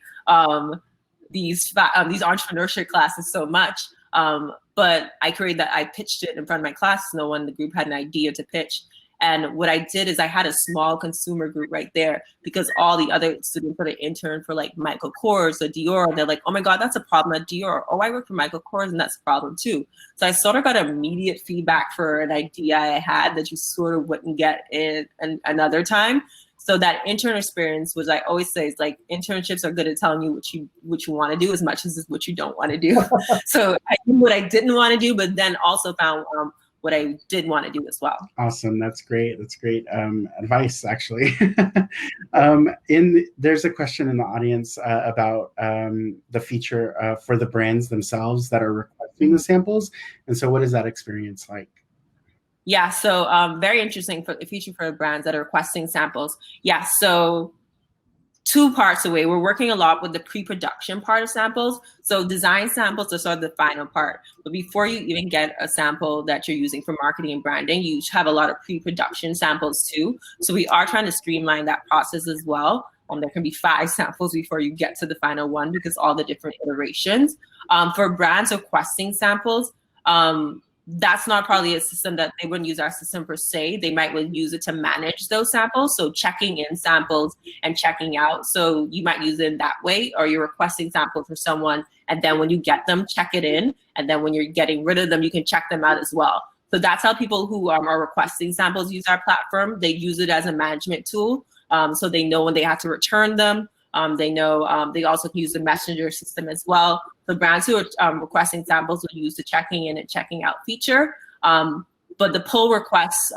these entrepreneurship classes so much. But I pitched it in front of my class. No one in the group had an idea to pitch. And what I did is I had a small consumer group right there, because all the other students sort of interned for like Michael Kors or Dior. And they're like, oh my God, that's a problem at Dior. Oh, I work for Michael Kors and that's a problem too. So I sort of got immediate feedback for an idea I had that you sort of wouldn't get in another time. So that intern experience, which I always say is like, internships are good at telling you what you want to do as much as what you don't want to do. So I knew what I didn't want to do, but then also found what I did want to do as well. Awesome. That's great. That's great advice, actually. There's a question in the audience about the feature for the brands themselves that are requesting the samples. And so what is that experience like? Yeah, so very interesting for the feature for brands that are requesting samples. Yeah, so two parts away. We're working a lot with the pre-production part of samples. So design samples are sort of the final part. But before you even get a sample that you're using for marketing and branding, you have a lot of pre-production samples too. So we are trying to streamline that process as well. There can be 5 samples before you get to the final one, because all the different iterations. For brands requesting samples, that's not probably a system that they wouldn't use our system per se. They might use it to manage those samples. So checking in samples and checking out. So you might use it in that way, or you're requesting samples for someone. And then when you get them, check it in. And then when you're getting rid of them, you can check them out as well. So that's how people who are requesting samples use our platform. They use it as a management tool. So they know when they have to return them. They know they also can use the messenger system as well. The brands who are requesting samples will use the checking in and checking out feature. But the pull requests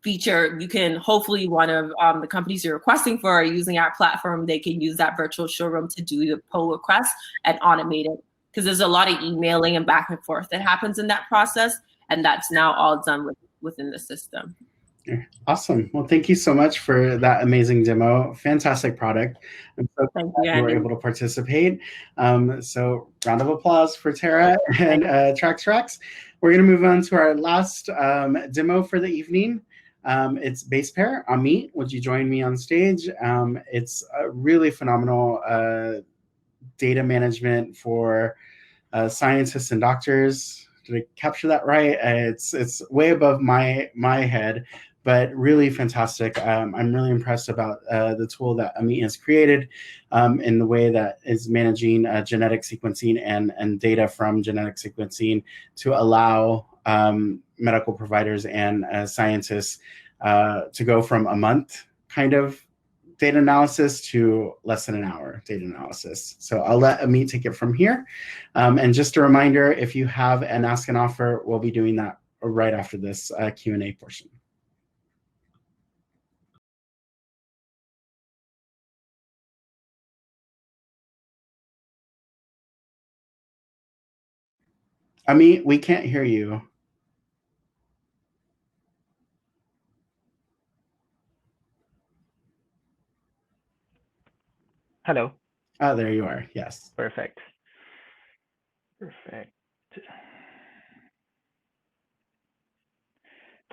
feature, you can hopefully one of the companies you're requesting for are using our platform. They can use that virtual showroom to do the pull request and automate it, because there's a lot of emailing and back and forth that happens in that process. And that's now all done within the system. Awesome. Well, thank you so much for that amazing demo. Fantastic product. I'm so glad you were able to participate. So round of applause for Tara and TracksRacks. We're going to move on to our last demo for the evening. It's Base Pair. Amit, would you join me on stage? It's a really phenomenal data management for scientists and doctors. Did I capture that right? It's way above my head, but really fantastic. I'm really impressed about the tool that Amit has created in the way that is managing genetic sequencing and data from genetic sequencing to allow medical providers and scientists to go from a month kind of data analysis to less than an hour data analysis. So I'll let Amit take it from here. And just a reminder, if you have an Ask an Offer, we'll be doing that right after this Q&A portion. Amit, we can't hear you. Hello. Oh, there you are. Yes. Perfect. Perfect.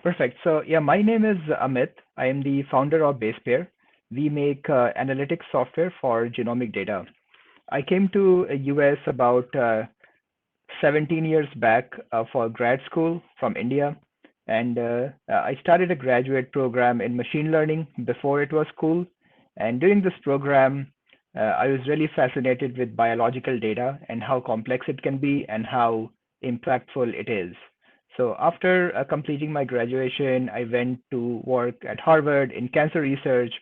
Perfect. So yeah, my name is Amit. I am the founder of BasePair. We make analytics software for genomic data. I came to US about 17 years back for grad school from India. And I started a graduate program in machine learning before it was cool. And during this program, I was really fascinated with biological data and how complex it can be and how impactful it is. So after completing my graduation, I went to work at Harvard in cancer research.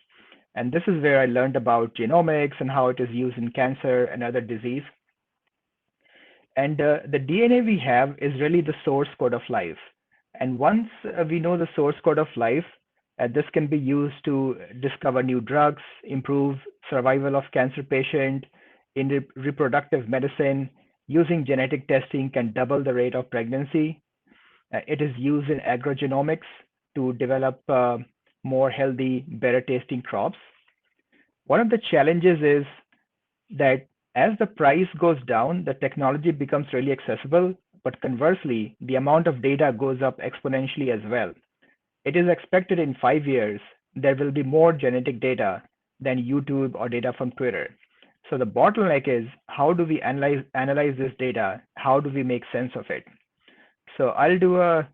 And this is where I learned about genomics and how it is used in cancer and other disease. And the DNA we have is really the source code of life. And once we know the source code of life, this can be used to discover new drugs, improve survival of cancer patient, in reproductive medicine. Using genetic testing can double the rate of pregnancy. It is used in agrogenomics to develop more healthy, better tasting crops. One of the challenges is that as the price goes down, the technology becomes really accessible, but conversely, the amount of data goes up exponentially as well. It is expected in 5 years, there will be more genetic data than YouTube or data from Twitter. So the bottleneck is, how do we analyze this data? How do we make sense of it? So I'll do a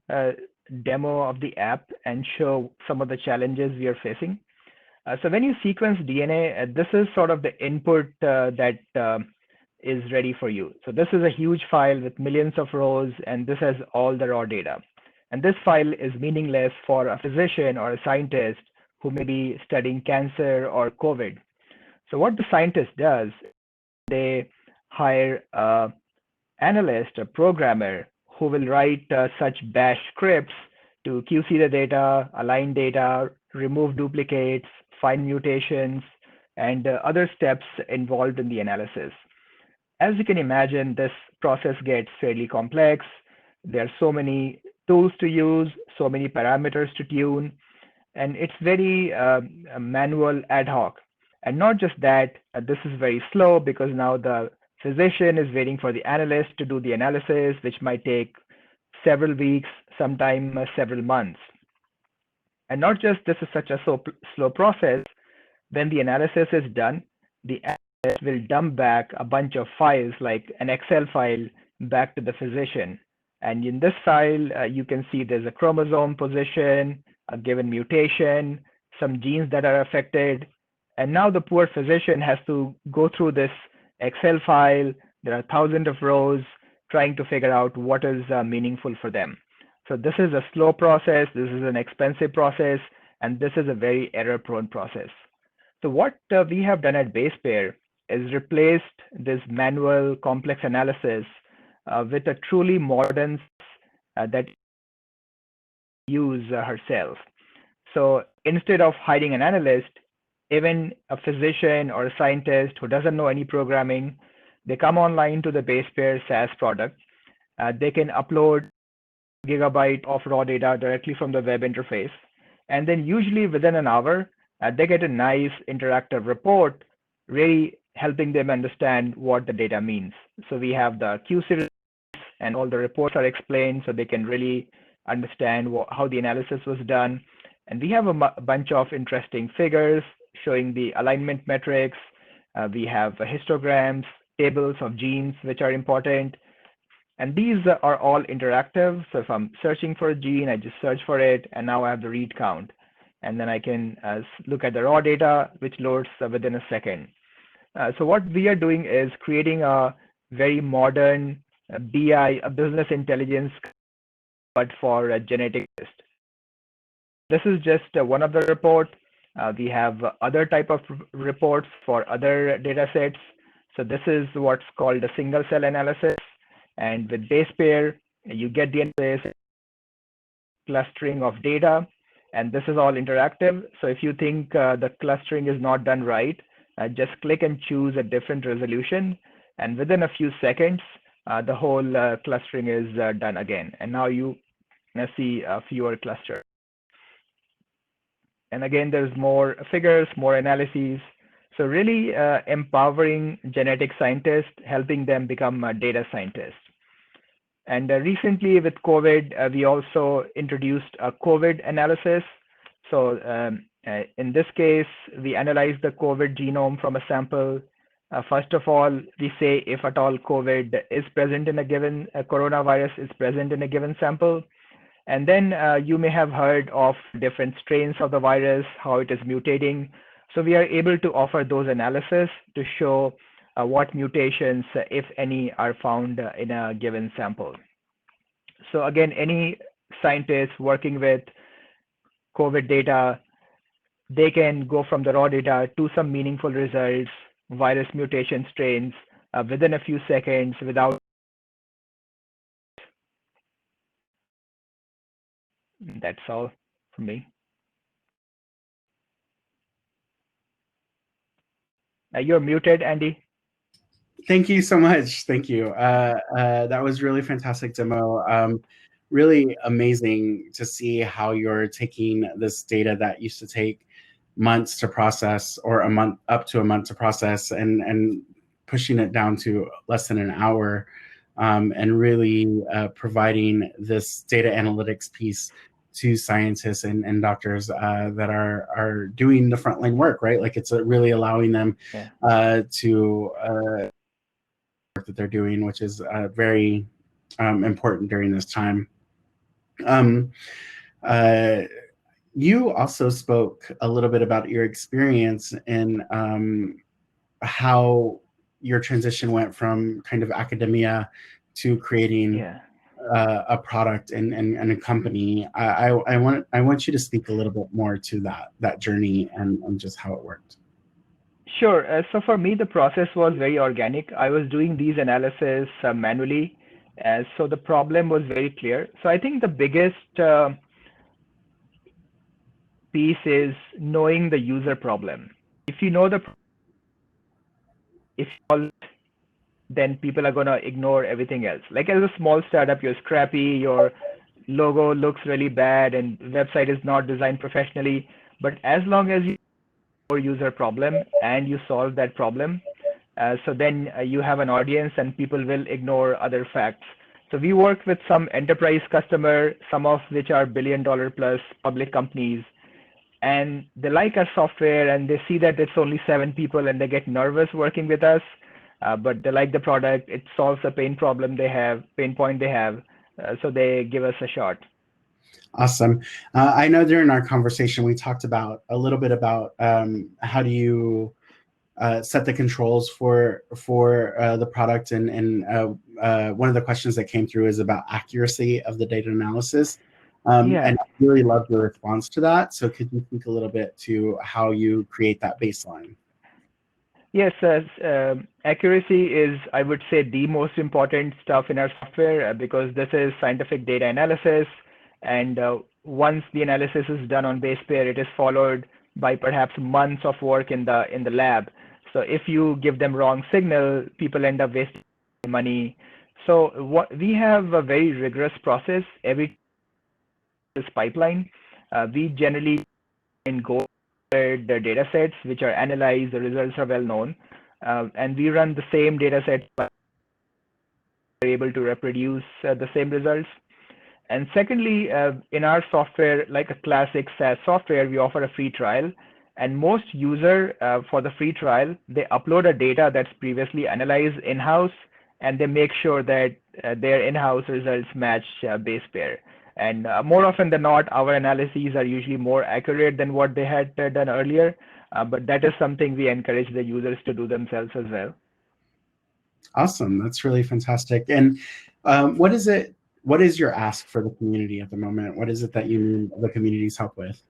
demo of the app and show some of the challenges we are facing. So when you sequence DNA, this is sort of the input that is ready for you. So this is a huge file with millions of rows, and this has all the raw data. And this file is meaningless for a physician or a scientist who may be studying cancer or COVID. So what the scientist does, they hire an analyst, a programmer, who will write such bash scripts to QC the data, align data, remove duplicates, find mutations, and other steps involved in the analysis. As you can imagine, this process gets fairly complex. There are so many tools to use, so many parameters to tune, and it's very manual, ad hoc. And not just that, this is very slow because now the physician is waiting for the analyst to do the analysis, which might take several weeks, sometimes several months. And not just this is such a slow process, when the analysis is done, the analyst will dump back a bunch of files like an Excel file back to the physician. And in this file, you can see there's a chromosome position, a given mutation, some genes that are affected. And now the poor physician has to go through this Excel file. There are thousands of rows trying to figure out what is meaningful for them. So this is a slow process, this is an expensive process, and this is a very error-prone process. So what we have done at BasePair is replaced this manual complex analysis with a truly modern that use herself. So instead of hiring an analyst, even a physician or a scientist who doesn't know any programming, they come online to the BasePair SaaS product. They can upload gigabyte of raw data directly from the web interface. And then usually within an hour, they get a nice interactive report, really helping them understand what the data means. So we have the QC and all the reports are explained so they can really understand how the analysis was done. And we have a bunch of interesting figures showing the alignment metrics. We have histograms, tables of genes, which are important. And these are all interactive. So if I'm searching for a gene, I just search for it, and now I have the read count. And then I can look at the raw data, which loads within a second. So what we are doing is creating a very modern BI, a business intelligence, but for a genetic test. This is just one of the reports. We have other type of reports for other data sets. So this is what's called a single cell analysis. And with BasePair, you get the analysis clustering of data, and this is all interactive. So if you think the clustering is not done right, just click and choose a different resolution. And within a few seconds, the whole clustering is done again. And now you see fewer clusters. And again, there's more figures, more analyses. So really empowering genetic scientists, helping them become data scientists. And recently with COVID, we also introduced a COVID analysis. So in this case, we analyze the COVID genome from a sample. First of all, we say if at all COVID is present in a given coronavirus is present in a given sample. And then you may have heard of different strains of the virus, how it is mutating. So we are able to offer those analysis to show what mutations, if any, are found in a given sample. So again, any scientist working with COVID data, they can go from the raw data to some meaningful results, virus mutation strains, within a few seconds without. That's all from me. You're muted, Andy. Thank you so much. Thank you. That was really fantastic demo. Really amazing to see how you're taking this data that used to take months to process, or up to a month to process, and pushing it down to less than an hour, and really providing this data analytics piece to scientists and doctors that are doing the frontline work, right? Like it's really allowing them to work that they're doing, which is very important during this time. You also spoke a little bit about your experience and how your transition went from kind of academia to creating a product and a company. I want you to speak a little bit more to that journey and just how it worked. Sure. So for me, the process was very organic. I was doing these analyses manually, so the problem was very clear. So I think the biggest piece is knowing the user problem. If you know then people are going to ignore everything else. Like as a small startup, you're scrappy, your logo looks really bad, and website is not designed professionally. But as long as you know your user problem and you solve that problem, so then you have an audience and people will ignore other facts. So we work with some enterprise customer, some of which are $1 billion plus public companies, and they like our software and they see that it's only 7 people and they get nervous working with us. But they like the product. It solves a pain point they have, so they give us a shot. Awesome. I know during our conversation we talked about a little bit about how do you set the controls for the product, and one of the questions that came through is about accuracy of the data analysis. And I really loved your response to that. So could you speak a little bit to how you create that baseline? Yes, accuracy is, I would say, the most important stuff in our software because this is scientific data analysis. And once the analysis is done on base pair, it is followed by perhaps months of work in the lab. So if you give them wrong signal, people end up wasting money. So we have a very rigorous process. Every pipeline, we generally go the data sets which are analyzed, the results are well known, and we run the same data set, we're able to reproduce the same results. And secondly, in our software, like a classic SaaS software, we offer a free trial, and most user for the free trial, they upload a data that's previously analyzed in-house, and they make sure that their in-house results match base pair. And more often than not, our analyses are usually more accurate than what they had done earlier. But that is something we encourage the users to do themselves as well. Awesome. That's really fantastic. And what is your ask for the community at the moment? What is it that you need the community's help with?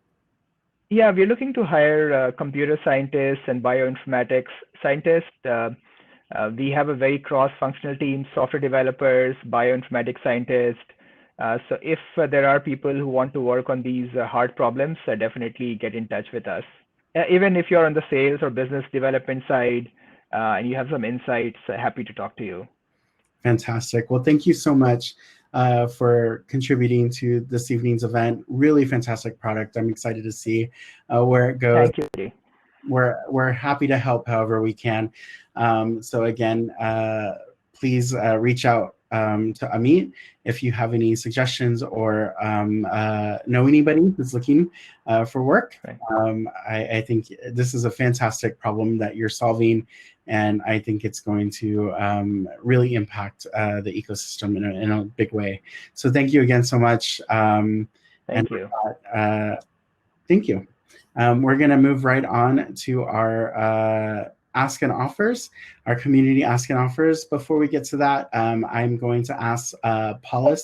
Yeah, we're looking to hire computer scientists and bioinformatics scientists. We have a very cross-functional team, software developers, bioinformatics scientists. So if there are people who want to work on these hard problems, definitely get in touch with us. Even if you're on the sales or business development side and you have some insights, happy to talk to you. Fantastic. Well, thank you so much for contributing to this evening's event. Really fantastic product. I'm excited to see where it goes. Thank you. We're happy to help however we can. So again, please reach out to Amit if you have any suggestions or know anybody who's looking for work. Right. I think this is a fantastic problem that you're solving, and I think it's going to really impact the ecosystem in a big way. So thank you again so much. Thank you. Thank you. We're going to move right on to our Ask and Offers, our community Ask and Offers. Before we get to that, I'm going to ask Paulus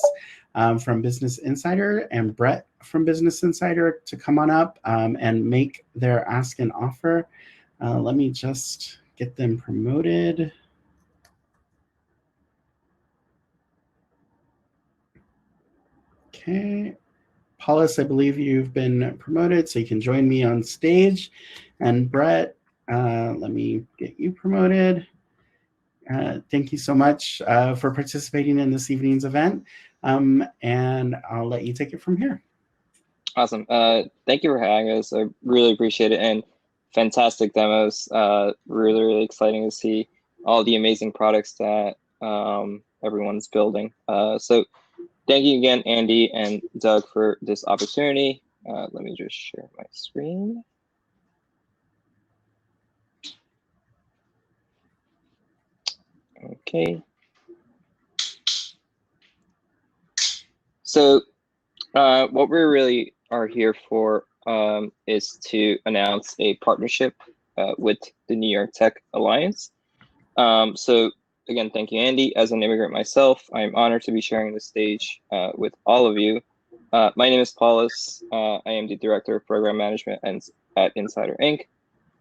from Business Insider and Brett from Business Insider to come on up and make their Ask and Offer. Let me just get them promoted. Okay. Paulus, I believe you've been promoted, so you can join me on stage. And Brett, let me get you promoted. Thank you so much for participating in this evening's event. And I'll let you take it from here. Awesome. Thank you for having us. I really appreciate it. And fantastic demos. Really, really exciting to see all the amazing products that everyone's building. So thank you again, Andy and Doug, for this opportunity. Let me just share my screen. Okay. So what we really are here for is to announce a partnership with the New York Tech Alliance. So again, thank you, Andy. As an immigrant myself, I'm honored to be sharing the stage with all of you. My name is Paulus. I am the Director of Program Management at Insider Inc.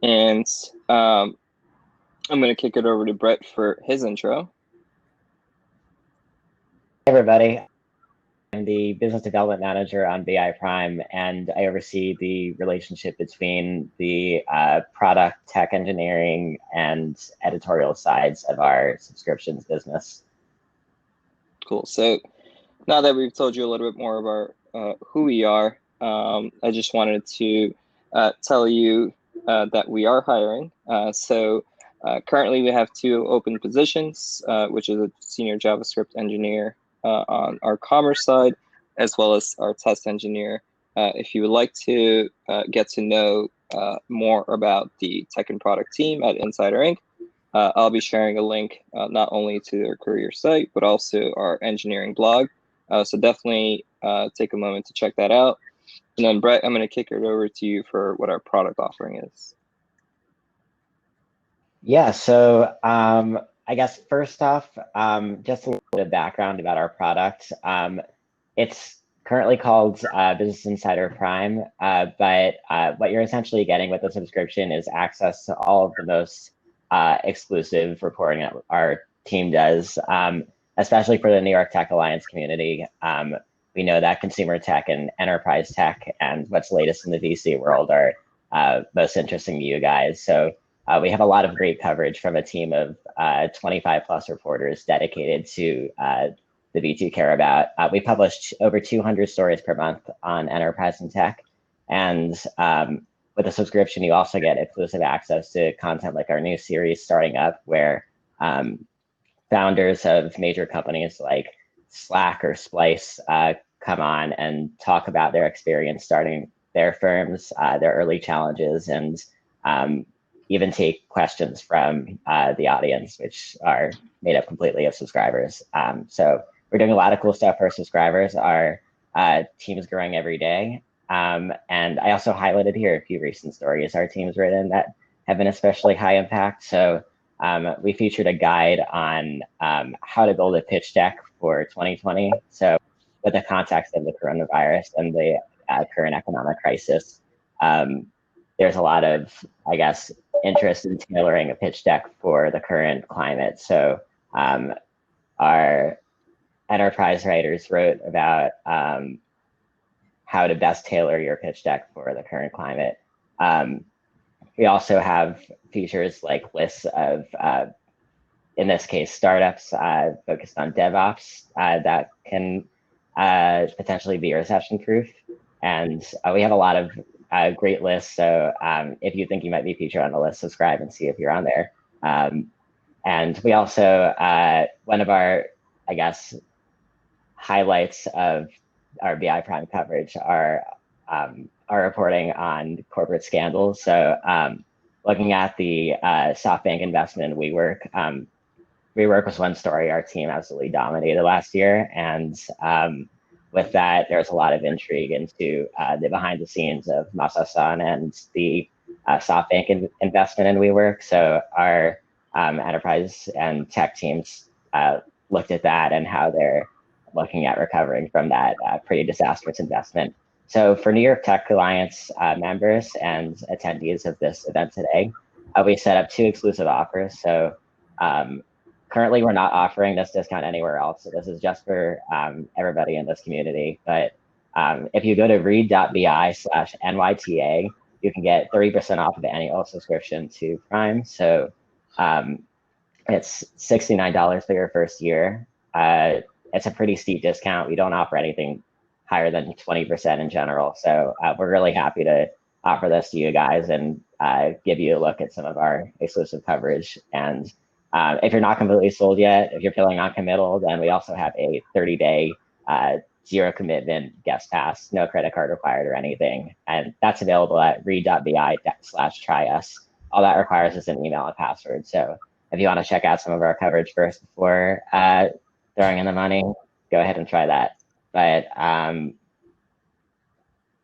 And I'm going to kick it over to Brett for his intro. Hey, everybody. I'm the Business Development Manager on BI Prime, and I oversee the relationship between the product, tech engineering, and editorial sides of our subscriptions business. Cool. So now that we've told you a little bit more about who we are, I just wanted to tell you that we are hiring. Currently we have 2 open positions, which is a senior JavaScript engineer on our commerce side, as well as our test engineer. If you would like to get to know more about the tech and product team at Insider Inc., I'll be sharing a link not only to their career site, but also our engineering blog. So definitely take a moment to check that out. And then Brett, I'm going to kick it over to you for what our product offering is. Yeah, so I guess first off, just a little bit of background about our product. It's currently called Business Insider Prime, but what you're essentially getting with the subscription is access to all of the most exclusive reporting that our team does, especially for the New York Tech Alliance community. We know that consumer tech and enterprise tech and what's latest in the VC world are most interesting to you guys. So we have a lot of great coverage from a team of 25 plus reporters dedicated to the beats you care about. We published over 200 stories per month on enterprise and tech. And with a subscription, you also get exclusive access to content like our new series starting up, where founders of major companies like Slack or Splice come on and talk about their experience starting their firms, their early challenges, and even take questions from the audience, which are made up completely of subscribers. So we're doing a lot of cool stuff for our subscribers. Our team is growing every day. And I also highlighted here a few recent stories our team's written that have been especially high impact. So we featured a guide on how to build a pitch deck for 2020. So with the context of the coronavirus and the current economic crisis, there's a lot of, I guess, interest in tailoring a pitch deck for the current climate. So our enterprise writers wrote about how to best tailor your pitch deck for the current climate. We also have features like lists of in this case, startups focused on DevOps that can potentially be recession-proof. And we have a lot of great lists. So if you think you might be featured on the list, subscribe and see if you're on there. And we also, one of our, I guess, highlights of our BI Prime coverage are reporting on corporate scandals. So looking at the SoftBank investment in WeWork, WeWork was one story our team absolutely dominated last year. And with that, there's a lot of intrigue into the behind the scenes of Masa-san and the SoftBank investment in WeWork. So our enterprise and tech teams looked at that and how they're looking at recovering from that pretty disastrous investment. So for New York Tech Alliance members and attendees of this event today, we set up 2 exclusive offers. So currently we're not offering this discount anywhere else. So this is just for everybody in this community. But if you go to read.bi/NYTA, you can get 30% off of the annual subscription to Prime. So it's $69 for your first year. It's a pretty steep discount. We don't offer anything higher than 20% in general. So we're really happy to offer this to you guys and give you a look at some of our exclusive coverage. And if you're not completely sold yet, if you're feeling non-committal, then we also have a 30-day zero commitment guest pass, no credit card required or anything. And that's available at read.bi/tryus. All that requires is an email and password. So if you want to check out some of our coverage first before throwing in the money, go ahead and try that. But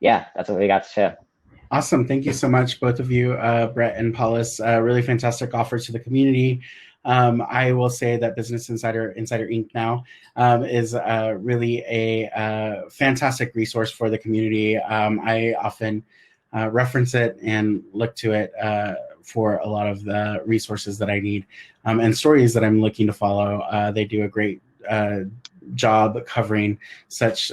yeah, that's what we got to show. Awesome. Thank you so much, both of you, Brett and Paulus. Really fantastic offers to the community. I will say that Business Insider Inc. now is really a fantastic resource for the community. I often reference it and look to it for a lot of the resources that I need and stories that I'm looking to follow. They do a great job covering such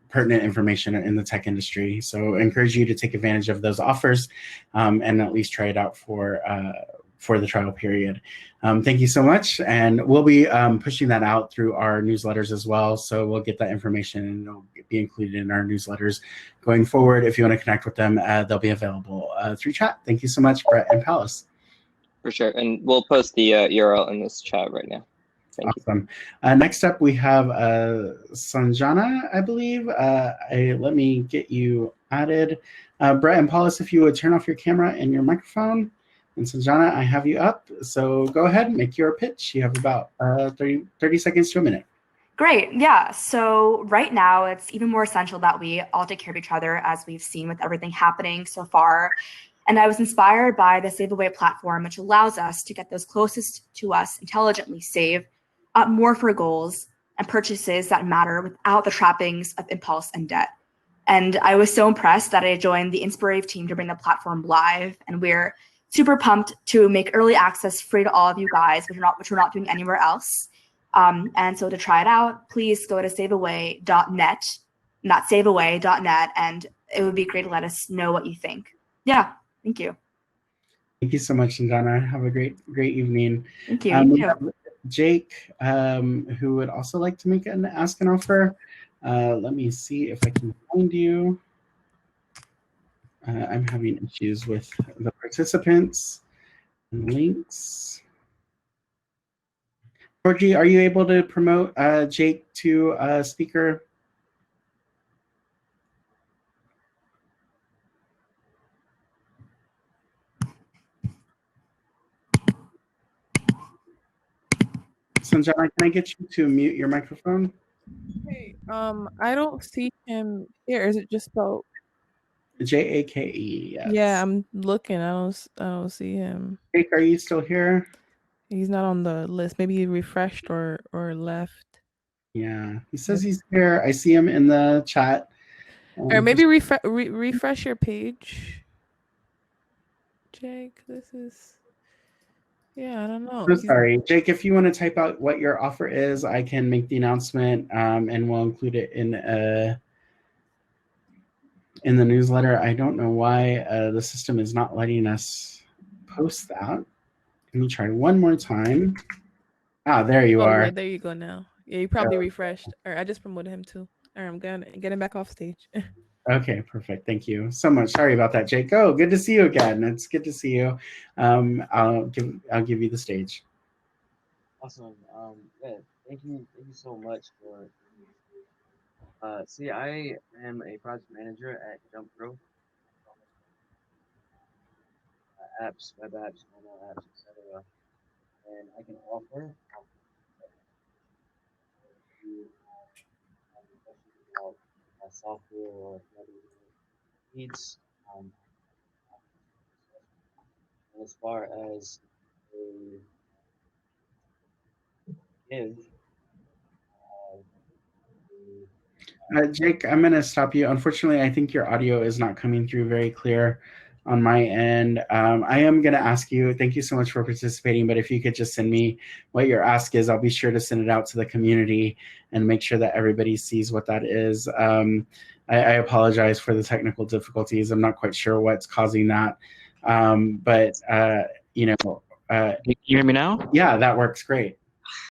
pertinent information in the tech industry. So I encourage you to take advantage of those offers and at least try it out for the trial period. Thank you so much. And we'll be pushing that out through our newsletters as well. So we'll get that information and it'll be included in our newsletters going forward. If you want to connect with them, they'll be available through chat. Thank you so much, Brett and Paulus. For sure. And we'll post the URL in this chat right now. Thank awesome. Next up, we have Sanjana, I believe. Let me get you added. Brett and Paulus, if you would turn off your camera and your microphone. And Sanjana, I have you up. So go ahead and make your pitch. You have about 30 seconds to a minute. Great. Yeah. So right now, it's even more essential that we all take care of each other, as we've seen with everything happening so far. And I was inspired by the Save Away platform, which allows us to get those closest to us intelligently save up more for goals and purchases that matter without the trappings of impulse and debt. And I was so impressed that I joined the Inspirave team to bring the platform live. And we're super pumped to make early access free to all of you guys, which we're not doing anywhere else. And so to try it out, please go to saveaway.net, not saveaway.net, and it would be great to let us know what you think. Yeah, thank you. Thank you so much, Sanjana. Have a great evening. Thank you. You too. Jake, who would also like to ask an offer. Let me see if I can find you. I'm having issues with the participants and links. Georgie, are you able to promote Jake to a speaker? Sanjana, can I get you to mute your microphone? Hey, I don't see him here. Is it just spelled Jake? Yes. Yeah, I'm looking. I don't see him. Jake, are you still here? He's not on the list. Maybe he refreshed or left. Yeah, he says he's here. I see him in the chat. Or maybe refresh your page, Jake. This is. Yeah, I don't know. So sorry, Jake, if you want to type out what your offer is, I can make the announcement and we'll include it in the newsletter. I don't know why the system is not letting us post that. Let me try one more time. Ah, there you are. Yeah, there you go now. Yeah, you probably refreshed. Or I just promoted him too. All right, I'm gonna get him back off stage. Okay, perfect. Thank you so much. Sorry about that, Jake. Oh, good to see you again. It's good to see you. I'll give you the stage. Awesome. Yeah, thank you so much for. See, I am a project manager at Jump Pro. Apps, web apps, mobile apps, etc. And I can offer questions about software or whether needs. And as far as a give, Jake, I'm going to stop you. Unfortunately, I think your audio is not coming through very clear on my end. I am going to ask you, thank you so much for participating, but if you could just send me what your ask is, I'll be sure to send it out to the community and make sure that everybody sees what that is. I apologize for the technical difficulties. I'm not quite sure what's causing that. But, you know. Can you hear me now? Yeah, that works great.